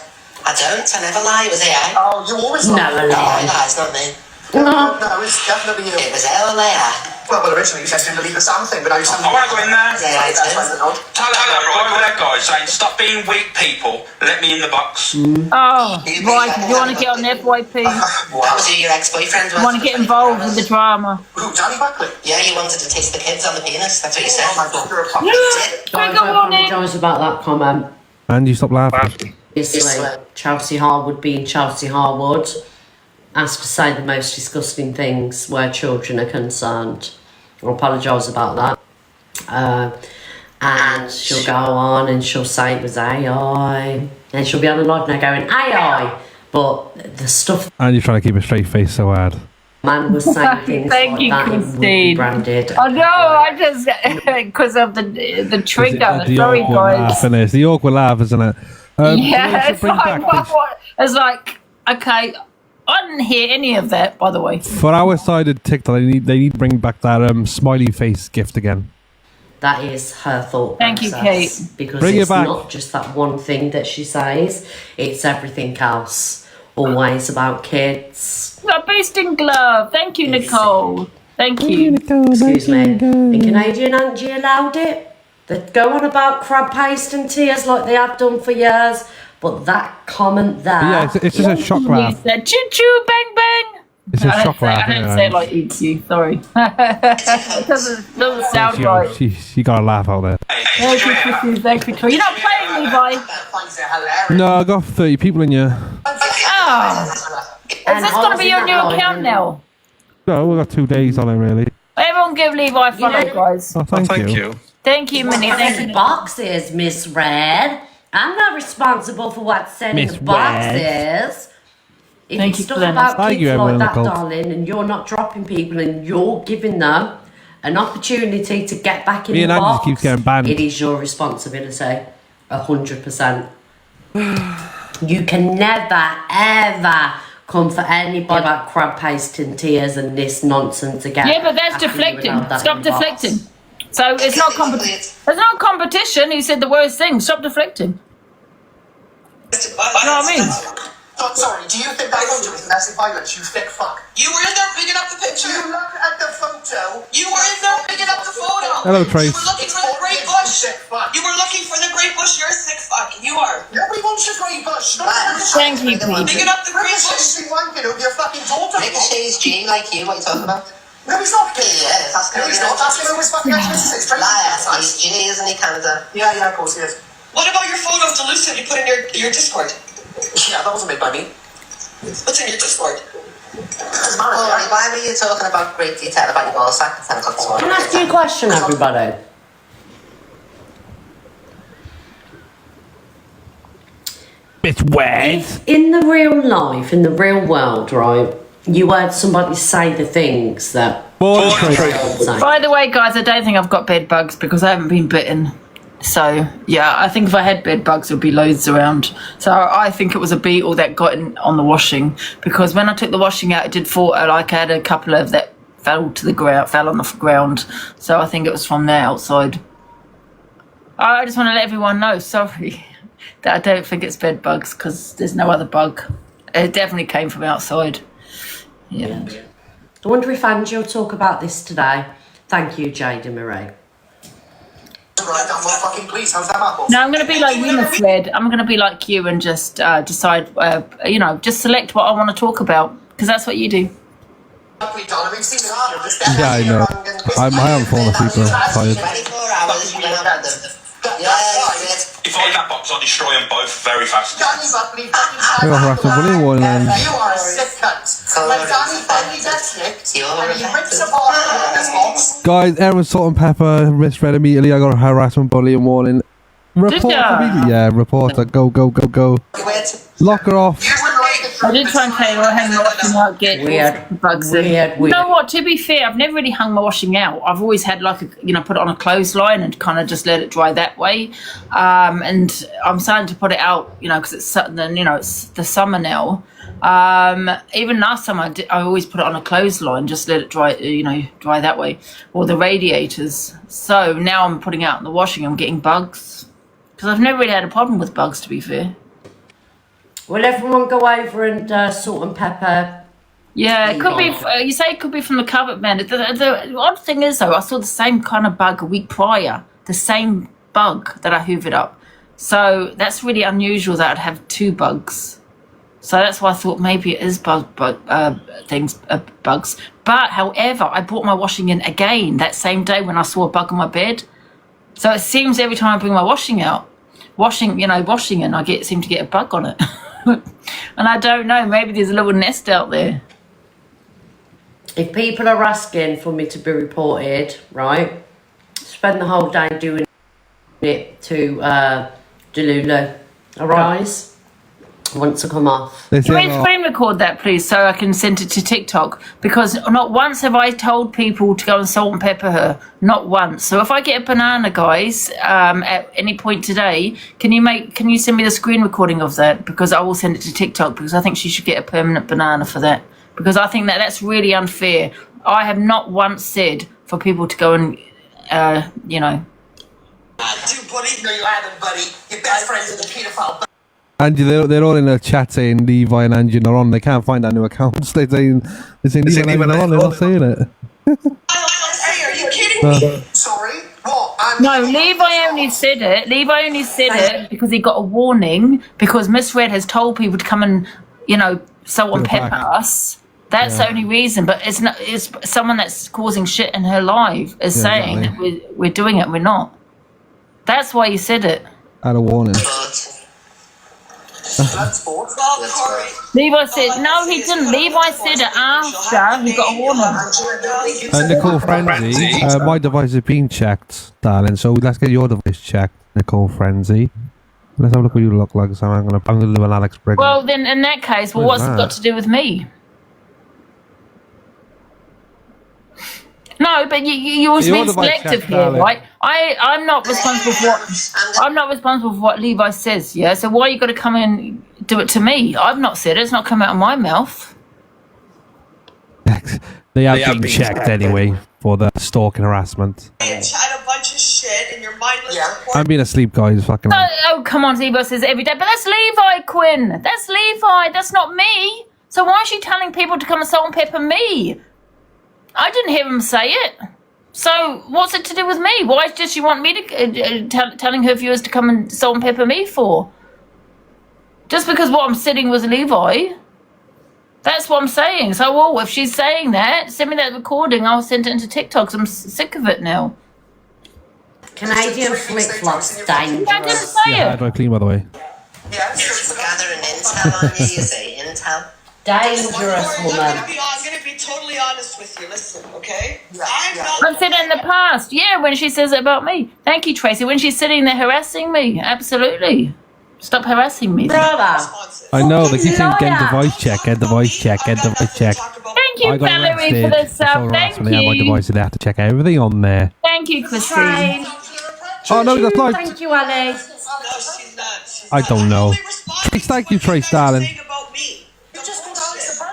I don't. I never lie. It was AI. Oh, you always lie. Never lie. No, it's not me. No, it's definitely you. It was AI. Well, originally you said you didn't believe the Sam thing, but now you said... I want to go in there. AI That's why too. they're not. Tell that right over there, guys, saying stop being weak people. Let me in the box. Oh, right. You want to get on the FYP? That was who your ex-boyfriend was. You want to get involved with the drama? Who, Danny Buckley? Yeah, you wanted to taste the kids on the penis. That's what you said. Oh my God, you're a fucking... Guys, I apologise about that comment. And you stop laughing. Obviously, Chelsea Harwood being Chelsea Harwood has to say the most disgusting things where children are concerned. I apologise about that. And she'll go on and she'll say it was AI. And she'll be on the live now going, AI! But the stuff And you're trying to keep a straight face so hard. man was saying things Thank like you, that, it would be Christine. branded. I know. I just because of the trigger. The Sorry, awkward guys. laugh, innit? It's the awkward laugh, isn't it? Yeah, we it's should bring like back what? It's like okay. I didn't hear any of that, by the way. for our side of TikTok, they need to bring back that smiley face gift again. That is her thought Thank you, process, Kate. because Bring it it's back. not just that one thing that she says, it's everything else. Always about kids. A boosting glove. Thank you, Nicole. Thank you. Excuse me. And Canadian Angie allowed it. They go on about crab paste and tears like they have done for years. But that comment there. Yeah, it's just a shock You laugh. said choo choo bang bang. It's a shock laugh. I don't say it like EQ, sorry. It doesn't sound right. She got a laugh out there. Thank you, thank you. You're not playing, Levi. Finds it hilarious. No, I got 30 people in here. Oh. Is this going to be your new account now? No, we got 2 days on it, really. Everyone give Levi a follow, guys. Oh, thank you. Thank you, Minnie. Thank you. Boxes, Miss Red. I'm not responsible for what's said in Miss the boxes. If Thank it's you, stuff Glenn. about Thank kids you, like everyone that, in the cult. darling, and you're not dropping people and you're giving them an opportunity to get back in Me the and Angie box, keeps getting banned. it is your responsibility. 100%. You can never, ever come for anybody about crab paste and tears and this nonsense again. Yeah, but that's after you deflecting. allowed that Stop in the box. deflecting. So it's not There's no competition. You said the worst thing. Stop deflecting. You know what I mean? Oh, sorry, do you think that photo is domestic violence, you thick fuck? You were in there picking up the Do picture. you look at the photo? You were in there picking up the photo. Hello, You Trace. were looking for the great You bush. sick fuck. You were looking for the great bush. You're a sick fuck. You are. Nobody wants your grey bush. Thank you, Picking up the great bush. Ricochet's been wanking over your fucking daughter. Ricochet's G like you, what are you talking about? No, he's not. Yeah, that's No, he's not. Ask him who his fucking business is. Straight Liar. to He's G, isn't he, Canada? Yeah, of course he is. What about your photo of Delusa you put in your Discord? Yeah, that wasn't made by me. What's in your Discord? Oh, why were you talking about great detail about your ball sack at 10 o'clock this morning? Can I ask you a question, everybody? It's wet. If in the real life, in the real world, right, you heard somebody say the things that say. By the way, guys, I don't think I've got bed bugs because I haven't been bitten. So, yeah, I think if I had bed bugs, there'd be loads around. So I think it was a beetle that got in on the washing because when I took the washing out, it did fall. Like I had a couple of that fell to the ground, fell on the ground. So I think it was from there outside. I just want to let everyone know, sorry, that I don't think it's bed bugs because there's no other bug. It definitely came from outside. Yeah. I wonder if Angie will talk about this today. Thank you, Jada Marie. Right, I'm not fucking pleased. How's that apple? No, I'm going to be like you, Miss Red. I'm going to be like you and just decide, just select what I want to talk about because that's what you do. We've seen it. Yeah, I know. I haven't fallen asleep. I'm tired. 24 hours, you're gonna have the... Yeah, If I that box, I'll destroy them both very fast. Danny Buckley fucking I got wrapped up in it, one then. You are a sick cunt. When Danny finally gets nicked and he rips apart this box. Guys, Aaron, salt and pepper, misread immediately. I got a harassment, bullying warning. Report ya? immediately. Yeah, report her. Go. Lock her off. I did try and tell you I hang my washing out, get Weird. bugs in. You know what? To be fair, I've never really hung my washing out. I've always had like put it on a clothesline and kind of just let it dry that way. And I'm starting to put it out, because it's the summer now. Even last time I always put it on a clothesline, just let it dry, dry that way, or the radiators. So now I'm putting it out in the washing. I'm getting bugs because I've never really had a problem with bugs, to be fair. Will everyone go over and salt and pepper? Yeah, it could be. You say it could be from the cupboard, man. The odd thing is, though, I saw the same kind of bug a week prior. The same bug that I hoovered up. So that's really unusual that I'd have two bugs. So that's why I thought maybe it is bugs. But however, I brought my washing in again that same day when I saw a bug on my bed. So it seems every time I bring my washing in, I seem to get a bug on it. And I don't know, maybe there's a little nest out there. If people are asking for me to be reported, right, spend the whole day doing it to Delulu. Arise. Want to come off. Can we screen record that, please, so I can send it to TikTok? Because not once have I told people to go and salt and pepper her. Not once. So if I get a banana, guys, at any point today, can you send me the screen recording of that? Because I will send it to TikTok because I think she should get a permanent banana for that. Because I think that's really unfair. I have not once said for people to go and, Dude, buddy. No, you haven't, buddy. Your best friends are the paedophile. Angie, they're all in a chat saying Levi and Angie are on. They can't find our new accounts. They're saying Levi and Angie are on. They're not saying it. Hey, are you kidding me? Sorry? What? No, Levi only said it. Levi only said it because he got a warning because Miss Red has told people to come and, salt and Put it pepper back. us. That's the only reason. But it's not. It's someone that's causing shit in her life is saying exactly. that we're doing it. We're not. That's why he said it. Had a warning. That's sport. Well, Corey, Levi said no. He didn't. Levi said it after he got a warning. Nicole Frenzy, my device has been checked, darling. So let's get your device checked, Nicole Frenzy. Let's have a look what you look like. So I'm gonna do an Alex Briggs. Well, then in that case, what's it got to do with me? No, but you're being selective here, right? I'm not responsible for what Levi says. Yeah, so why you got to come and do it to me? I've not said it. It's not come out of my mouth. They have been checked anyway for the stalking harassment. you chat a bunch of shit and you're mindless. I'm being asleep, guys. Fucking. Oh, come on, Levi says it every day, but that's Levi, Quinn. That's Levi. That's not me. So why is she telling people to come and salt and pepper me? I didn't hear him say it. So what's it to do with me? Why does she want me to telling her viewers to come and salt and pepper me for? Just because what I'm sitting with Levi? That's what I'm saying. So, if she's saying that, send me that recording. I'll send it into TikTok. 'Cause I'm sick of it now. Canadian flip-flops dangerous. I didn't say Yeah, it. dry clean, by the way. Yes, gathering intel on you, you say intel. Dangerous I'm woman. gonna be totally honest with you. Listen, okay? I'm not. I've said it in the past. Yeah, when she says it about me. Thank you, Tracy. When she's sitting there harassing me. Absolutely. Stop harassing me. Brother. I know they keep saying Fucking get the liar. voice check, get the voice check, get the voice check. Thank you, I got Valerie, arrested for the for sub. Thank harassment. Yeah, my you. device, they have to check everything on there. Thank you, Christine. Train. Oh no, that's not. Thank you, Ali. No, she's not. She's I not. don't I'm know. only responding Trace, thank to you, what Trace, guys are darling. saying about me. You just called Alex the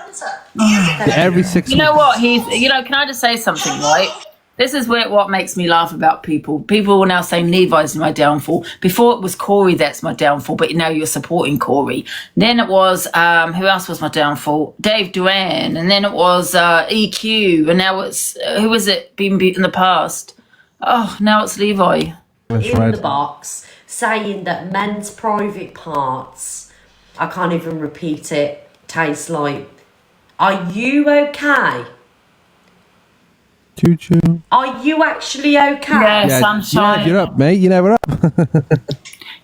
Predator. Every 6 You know what? Can I just say something, right? This is what makes me laugh about people. People are now saying Levi's my downfall. Before it was Corey that's my downfall, but now you're supporting Corey. Then it was, who else was my downfall? Dave Duran. And then it was EQ. And now it's, who was it been in the past? Oh, now it's Levi. That's In right. the box saying that men's private parts, I can't even repeat it, taste like. Are you okay? Choo choo. Are you actually okay? Yeah, Yeah, sunshine. you're up, mate. You're never up.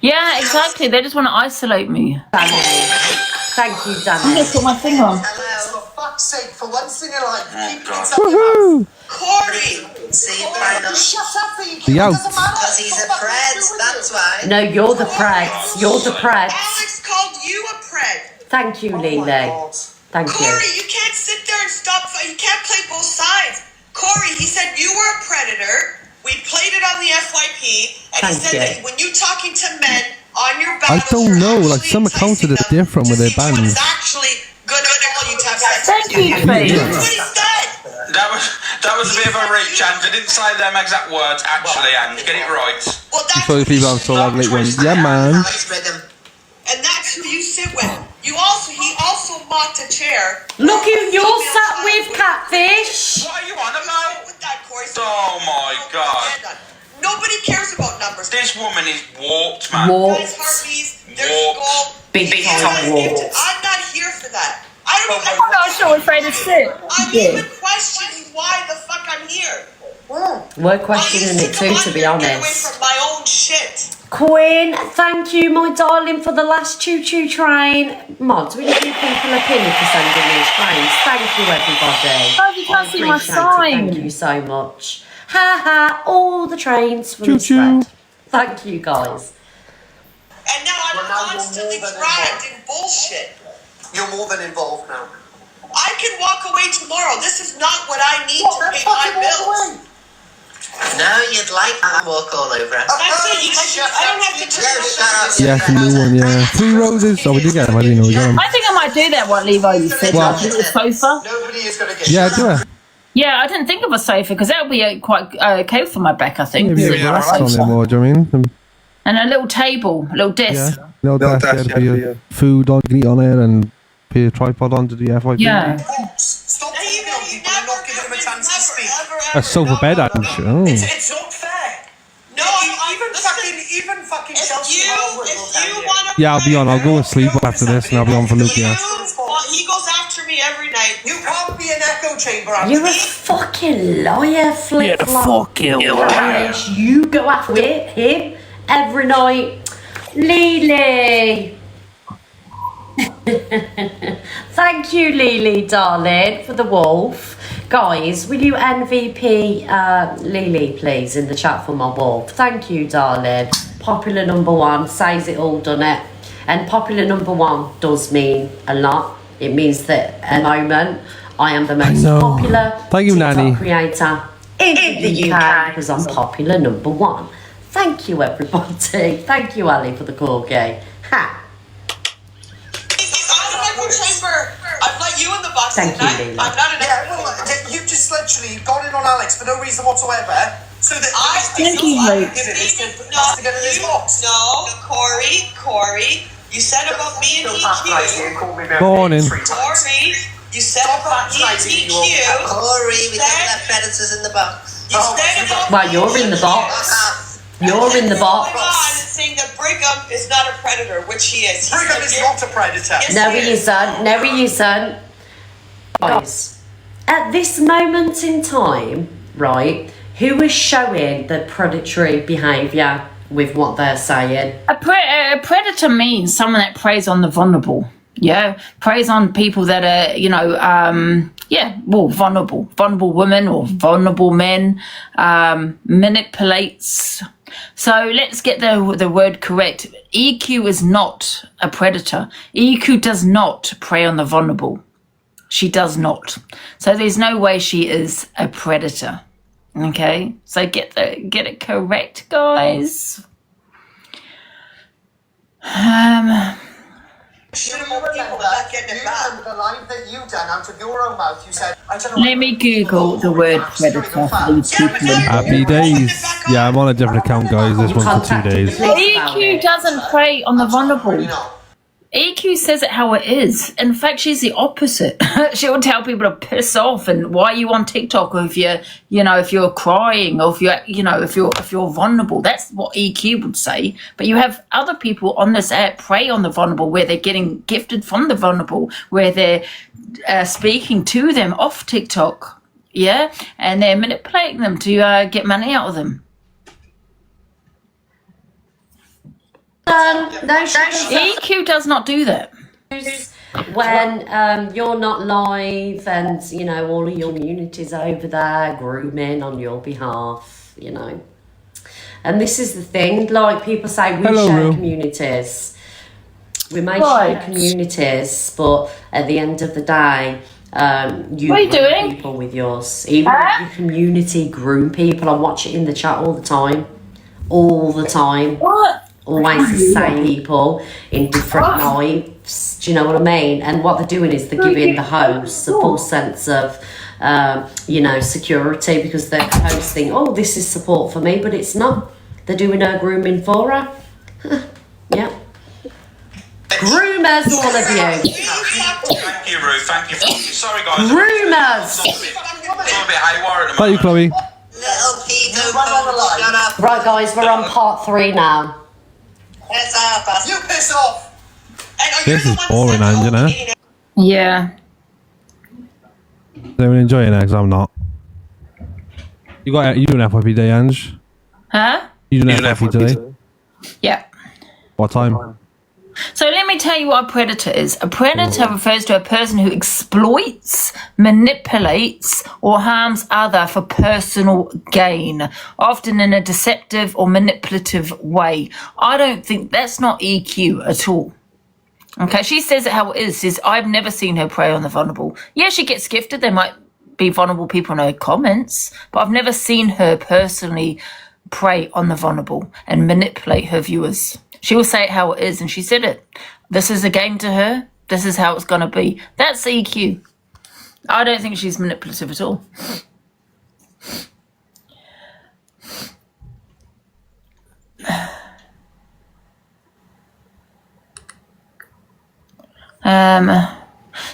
Yeah, exactly. They just want to isolate me. Danny. Thank you, I Danny. just put my finger on. For fuck's sake, for once in your life, keep it inside Woohoo! Corey! See, Just shut up, EQ. The It out. doesn't matter. because he's a pred, that's why. No, you're the preds. You're the preds. Alex called you a pred. Thank you, Oh my Lele. God. Thank you. Corey, you can't sit there and stop. You can't play both sides. Corey, he said you were a predator. We played it on the FYP, and Thank he said you. that when you talking to men on your I battles, don't you're know, like, actually some accounts are enticing them different to with their see what bands. is actually good for you to have sex Thank with you, Faith. That's what he said. That was a bit of a reach, Ange. I didn't say them exact words, actually, Ange. Get it right. Well, that's So the people I'm so lovely ones. Yeah, man. Alex Brigham. and that's who you sit with. He also mocked a chair. Look who you're sat with, Catfish. What are you on about? With that, Corey. Oh my God. Nobody cares about numbers. This woman is warped, man. Guys, heartbeats, there's a goal. Big time warped. I'm not here for that. I don't even. I'm not sure afraid to sit. I'm even questioning why the fuck I'm here. We're questioning it too, to be Get away honest. from my own shit. Quinn, thank you, my darling, for the last choo-choo train. Mods, will you give people a penny for sending these trains? Thank you, everybody. Oh, you can't I see my appreciate it. sign. Thank you so much. Ha ha, all the trains for Miss Choo-choo. Red. Thank you, guys. And now I'm Well, now you're constantly more than dragged in bullshit. You're more than involved now. I can walk away tomorrow. This is not what I need What? to Then pay my fucking walk bills. away. No, you'd like that walk all over it. That's it. I don't have to turn Yeah, shut up. Yeah, it's a new one, yeah. 3 roses. Oh, we did get them. I didn't know we got them. I think I might do that, what Levi you said, What? like a little sofa. Nobody is going to get Yeah, shut do up. it. Yeah, I didn't think of a sofa because that would be quite okay for my back, I think. Maybe you Yeah, rest on there more, do you know what I mean? and a little table, a little desk. Yeah. No, that's yeah, for your food on, you can eat on it and put your tripod onto the FYP. Yeah. Stop talking on people and not giving them a chance to speak. A sofa bed, I'm sure. Oh. It's unfair. No, fucking Chelsea Harwood will tell you. Yeah, I'll be on. I'll go to sleep after this, and I'll be on for Luke. Yeah. He goes after me every night. You can't be an echo chamber. You're a fucking liar, flip flop. Fucking Yes, you go after him every night. Lily. Thank you, Lily, darling, for the wolf. Guys, will you MVP Lily, please, in the chat for my wolf? Thank you, darling. Popular number one, says it all, done it. And popular number one does mean a lot. It means that at the moment, I am the most popular Thank you, TikTok Nanny. creator in the UK because I'm popular number one. Thank you, everybody. Thank you, Ali, for the corgi. Ha! He's on an echo chamber. I've let you in the box Thank you, tonight. Lily. I'm not an Yeah, well, you've just literally gone in on Alex for no reason whatsoever. So that Thank you, Luke. to get in this box. No, Corey, you said about me and EQ. Morning. Corey, you said about me and EQ. Corey, we don't have predators in the box. You said about Well, you're in the box. You're in the going on box. and saying that Brigham is not a predator, which he is. He Brigham said is you're- not a predator. Yes, No, he he is. isn't. No, he isn't. Guys, at this moment in time, right, who is showing the predatory behaviour with what they're saying? A predator means someone that preys on the vulnerable. Yeah, preys on people that are, vulnerable women or vulnerable men, manipulates. So let's get the word correct. EQ is not a predator. EQ does not prey on the vulnerable. She does not. So there's no way she is a predator. Okay, so get it correct, guys. The line that you done out of your own mouth, you said, I don't know. Let me Google the word predator for these people. Happy days. Yeah, I'm on a different account, guys. This one's for 2 days. EQ doesn't prey on the vulnerable. EQ says it how it is. In fact, she's the opposite. She'll tell people to piss off and why are you on TikTok, or if you're crying, or if you're vulnerable. That's what EQ would say. But you have other people on this app prey on the vulnerable, where they're getting gifted from the vulnerable, where they're speaking to them off TikTok, yeah, and they're manipulating them to get money out of them. EQ does not do that. When you're not live and, all of your communities over there grooming on your behalf, And this is the thing, like people say, we share communities. We may share communities, but at the end of the day, you what are you doing? People with yours. Even if your community groom people, I watch it in the chat all the time. All the time. What? Always the same people in different lives. Do you know what I mean? And what they're doing is they're giving the hosts a false sense of, security, because the hosts think, oh, this is support for me, but it's not. They're doing her grooming for her. Yeah. Groomers, all of you. Thank you, Ruth. Thank you. Sorry, guys. Groomers. It's all a bit haywire at the Thank you, moment. Chloe. Little Peter, shut up. Right, guys, we're on part 3 now. Piss off. You piss off. This is boring, Angela. Yeah. They're enjoying it, 'cause I'm not. You doing FYP day, Ange? Huh? You doing FYP today? Yeah. What time? So let me tell you what a predator is. A predator refers to a person who exploits, manipulates, or harms other for personal gain, often in a deceptive or manipulative way. I don't think that's not EQ at all. Okay, she says it how it is. Says, I've never seen her prey on the vulnerable. Yeah, she gets gifted. There might be vulnerable people in her comments, but I've never seen her personally prey on the vulnerable and manipulate her viewers. She will say it how it is, and she said it. This is a game to her. This is how it's going to be. That's EQ. I don't think she's manipulative at all.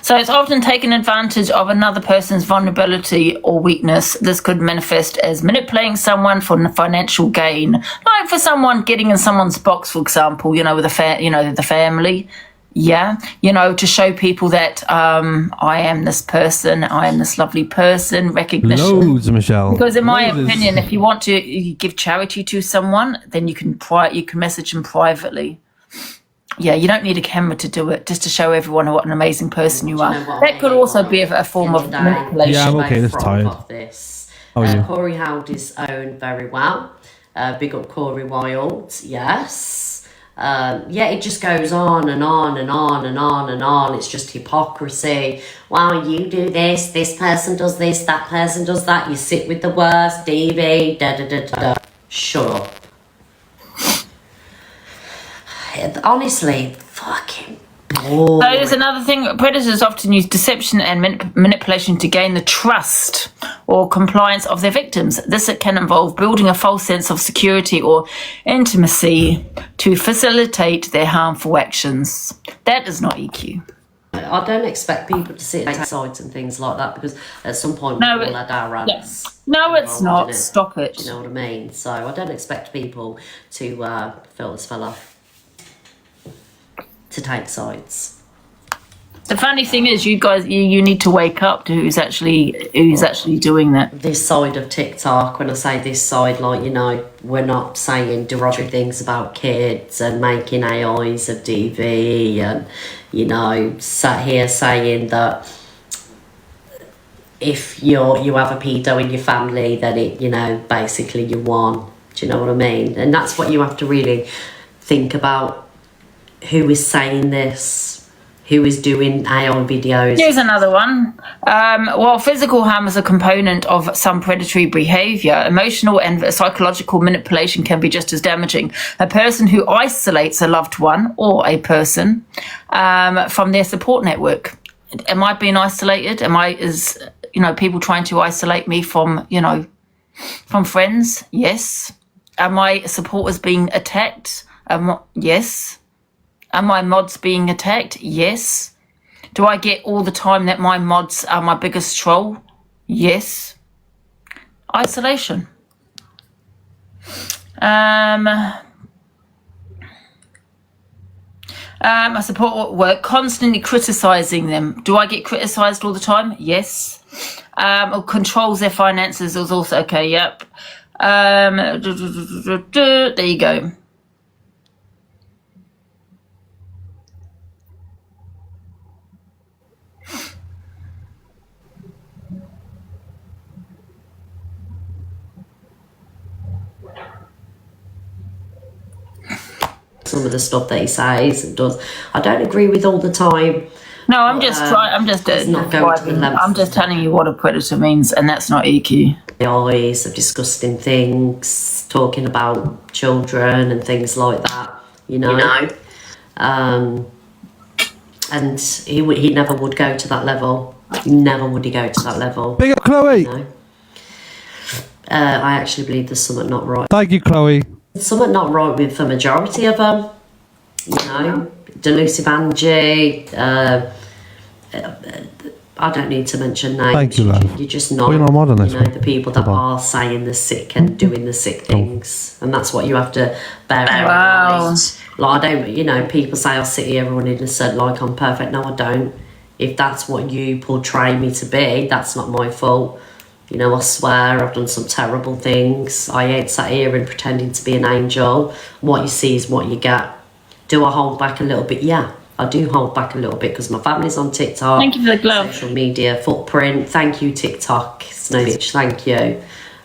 So it's often taking advantage of another person's vulnerability or weakness. This could manifest as manipulating someone for financial gain, like for someone getting in someone's box, for example. You know, with the family. Yeah, to show people that I am this person, I am this lovely person, recognition. Loads, Michelle. Because in my Loads. opinion, if you want to give charity to someone, then you can message them privately. Yeah, you don't need a camera to do it, just to show everyone what an amazing person you are. That could also be a form of manipulation. Yeah, I'm okay, that's tired. Oh, yeah. Corey held his own very well. Big up Corey Wild, yes. It just goes on and on and on and on and on. It's just hypocrisy. Well, you do this person does this, that person does that. You sit with the worst, DV, da. Shut up. Honestly, fucking boring. So there's another thing. Predators often use deception and manipulation to gain the trust or compliance of their victims. This can involve building a false sense of security or intimacy to facilitate their harmful actions. That is not EQ. I don't expect people to sit at sides and things like that, because at some point we all had our rants. Yes. No, it's not. Stop it. Do you know what I mean? So I don't expect people to fill this fella to take sides. The funny thing is, you guys, you need to wake up to who's actually doing that. This side of TikTok, when I say this side, like, we're not saying derogatory things about kids and making AIs of DV and, sat here saying that if you have a pedo in your family, then it, basically you won. Do you know what I mean? And that's what you have to really think about. Who is saying this? Who is doing AI videos? Here's another one. While physical harm is a component of some predatory behaviour, emotional and psychological manipulation can be just as damaging. A person who isolates a loved one or a person from their support network. Am I being isolated? Is people trying to isolate me from friends? Yes. Are my supporters being attacked? Yes. Are my mods being attacked? Yes. Do I get all the time that my mods are my biggest troll? Yes. Isolation. I support work, constantly criticising them. Do I get criticised all the time? Yes. Or controls their finances is also okay, yep. There you go. Some of the stuff that he says and does, I don't agree with all the time. No, I'm just telling you what a predator means, and that's not EQ. The eyes of disgusting things, talking about children and things like that, and he never would go to that level. Never would he go to that level. Big up, Chloe. I actually believe there's something not right. Thank you, Chloe. Something not right with the majority of them, Delusive Angie, I don't need to mention names. Thank you, love. You're just not, We're not mod on this one. the people that are saying the sick and doing the sick things, and that's what you have to bear in mind. Like, I don't, people say I sit here and innocent like I'm perfect. No, I don't. If that's what you portray me to be, that's not my fault. I swear I've done some terrible things. I ain't sat here and pretending to be an angel. What you see is what you get. Do I hold back a little bit? Yeah, I do hold back a little bit because my family's on TikTok. Thank you for the glove. Social media footprint. Thank you, TikTok. Snow bitch, thank you.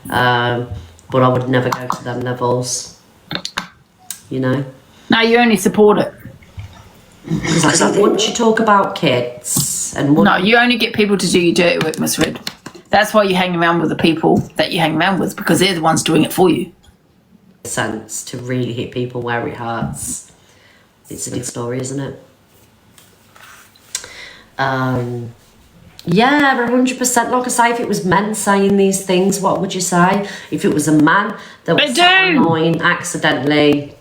But I would never go to them levels. No, you only support it. Because I think once you talk about kids and no, you only get people to do your dirty work, Miss Red. That's why you hang around with the people that you hang around with, because they're the ones doing it for you. Sense to really hit people where it hurts. It's a big story, isn't it? Yeah, 100%. Like I say, if it was men saying these things, what would you say? If it was a man that was sat online accidentally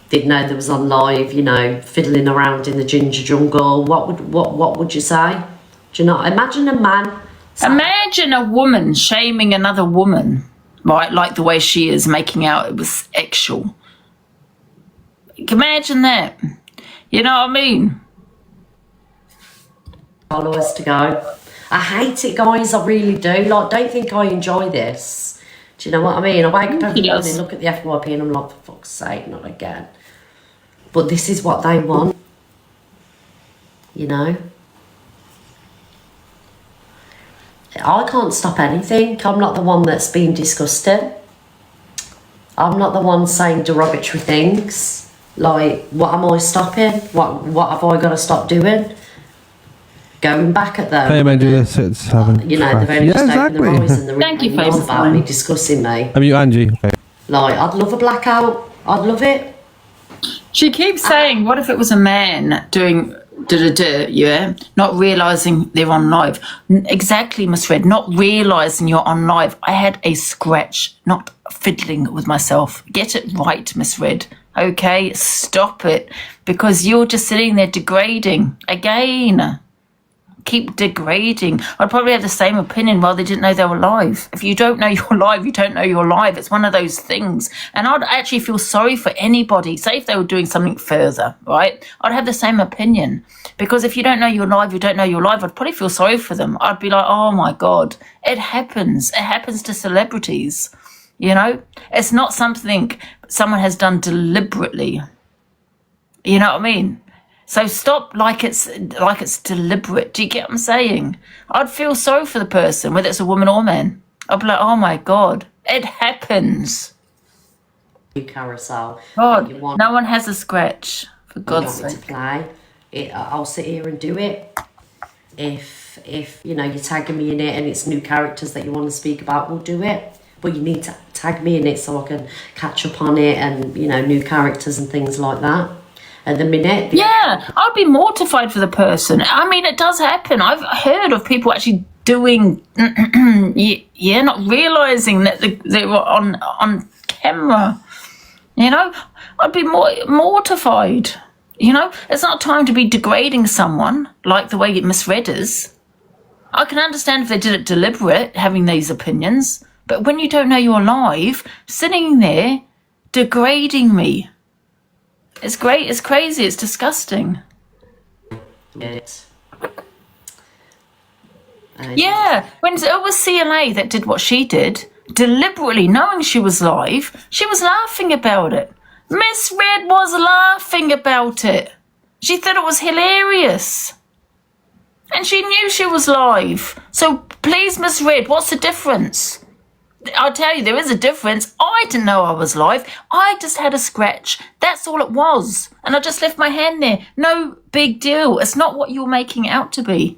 didn't know there was on live, you know, fiddling around in the ginger jungle, what would you say? Do you know? Imagine a man. Imagine a woman shaming another woman, right? Like the way she is, making out it was sexual. Imagine that. You know what I mean? Followers to go. I hate it, guys. I really do. Like, don't think I enjoy this. Do you know what I mean? I wake up every morning, look at the FYP, and I'm like, for fuck's sake, not again. But this is what they want. You know? I can't stop anything. I'm not the one that's being disgusted. I'm not the one saying derogatory things. Like, what am I stopping? What have I got to stop doing? Going back at them. Hey, man, do this. It's having. You know, they've only just opened the rise and the Thank you for about me, discussing me. I'm you, Angie. Okay. Like, I'd love a blackout. I'd love it. She keeps saying, what if it was a man doing yeah, not realising they're on live. Exactly, Miss Red, not realising you're on live. I had a scratch, not fiddling with myself. Get it right, Miss Red. Okay, stop it. Because you're just sitting there degrading. Again. Keep degrading. I'd probably have the same opinion while they didn't know they were live. If you don't know you're live, you don't know you're live. It's one of those things. And I'd actually feel sorry for anybody. Say if they were doing something further, right? I'd have the same opinion. Because if you don't know you're live, you don't know you're live, I'd probably feel sorry for them. I'd be like, oh my God, it happens. It happens to celebrities. You know? It's not something someone has done deliberately. You know what I mean? So stop like it's deliberate. Do you get what I'm saying? I'd feel sorry for the person, whether it's a woman or man. I'd be like, oh my God, it happens. Carousel. God, no one has a scratch, for God's sake. To play it, I'll sit here and do it. If you know you're tagging me in it and it's new characters that you want to speak about, we'll do it. But you need to tag me in it so I can catch up on it and, you know, new characters and things like that. At the minute. Yeah, I'd be mortified for the person. I mean, it does happen. I've heard of people actually doing, yeah, not realising that they were on camera. You know, I'd be mortified. You know, it's not time to be degrading someone like the way it misread is. I can understand if they did it deliberate, having these opinions, but when you don't know you're live, sitting there degrading me. It's great. It's crazy. It's disgusting. Yeah, when it was CLA that did what she did, deliberately knowing she was live, she was laughing about it. Miss Red was laughing about it. She thought it was hilarious. And she knew she was live. So please, Miss Red, what's the difference? I'll tell you, there is a difference. I didn't know I was live. I just had a scratch. That's all it was. And I just left my hand there. No big deal. It's not what you're making it out to be.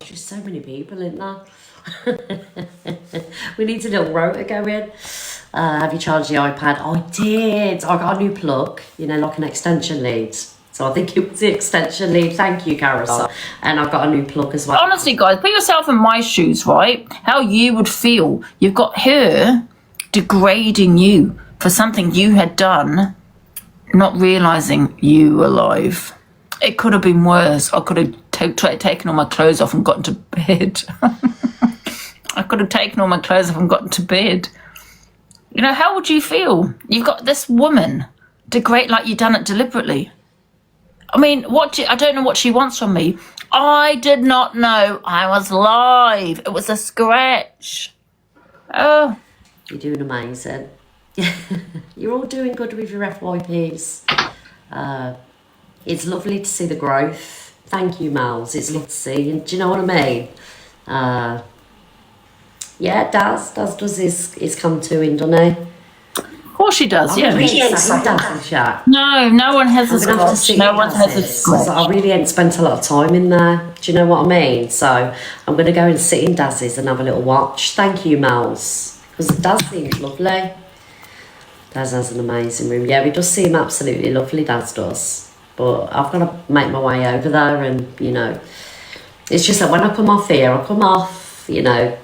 There's so many people in there. We need a little rotor going. Have you charged the iPad? I did. I got a new plug, you know, like an extension lead. So I think it was the extension lead. Thank you, Carousel. And I've got a new plug as well. Honestly, guys, put yourself in my shoes, right? How you would feel. You've got her degrading you for something you had done, not realising you were alive. It could have been worse. I could have taken all my clothes off and gotten to bed. I could have taken all my clothes off and gotten to bed. You know, how would you feel? You've got this woman degrade like you've done it deliberately. I mean, I don't know what she wants from me. I did not know I was live. It was a scratch. Oh. You're doing amazing. You're all doing good with your FYPs. It's lovely to see the growth. Thank you, Mals. It's lovely to see. And do you know what I mean? Yeah, Daz does his come to in, doesn't he? Of course she does, yeah. No one has a scratch. No one has a scratch. I really ain't spent a lot of time in there. Do you know what I mean? So I'm going to go and sit in Daz's and have a little watch. Thank you, Mals. Because Daz seems lovely. Daz has an amazing room. Yeah, we just seem absolutely lovely, Daz does. But I've got to make my way over there and, you know, it's just that when I come off here, I come off, you know,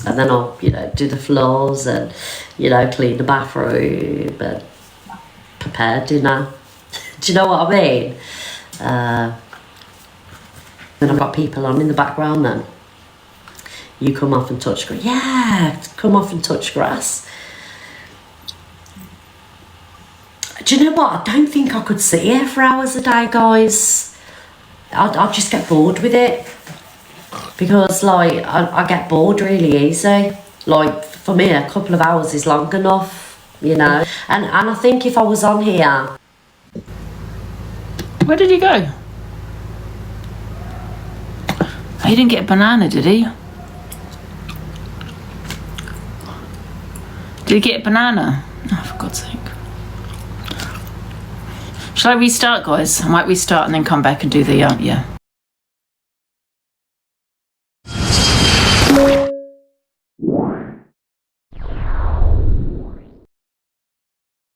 and then I'll, you know, do the floors and, you know, clean the bathroom and prepared dinner. Do you know what I mean? Then I've got people on in the background then. You come off and touch grass. Yeah, come off and touch grass. Do you know what? I don't think I could sit here for hours a day, guys. I'd just get bored with it. Because, like, I get bored really easy. Like, for me, a couple of hours is long enough, you know. And I think if I was on here... Where did he go? He didn't get a banana, did he? Did he get a banana? Oh, for God's sake. Shall I restart, guys? I might restart and then come back and do the, yeah.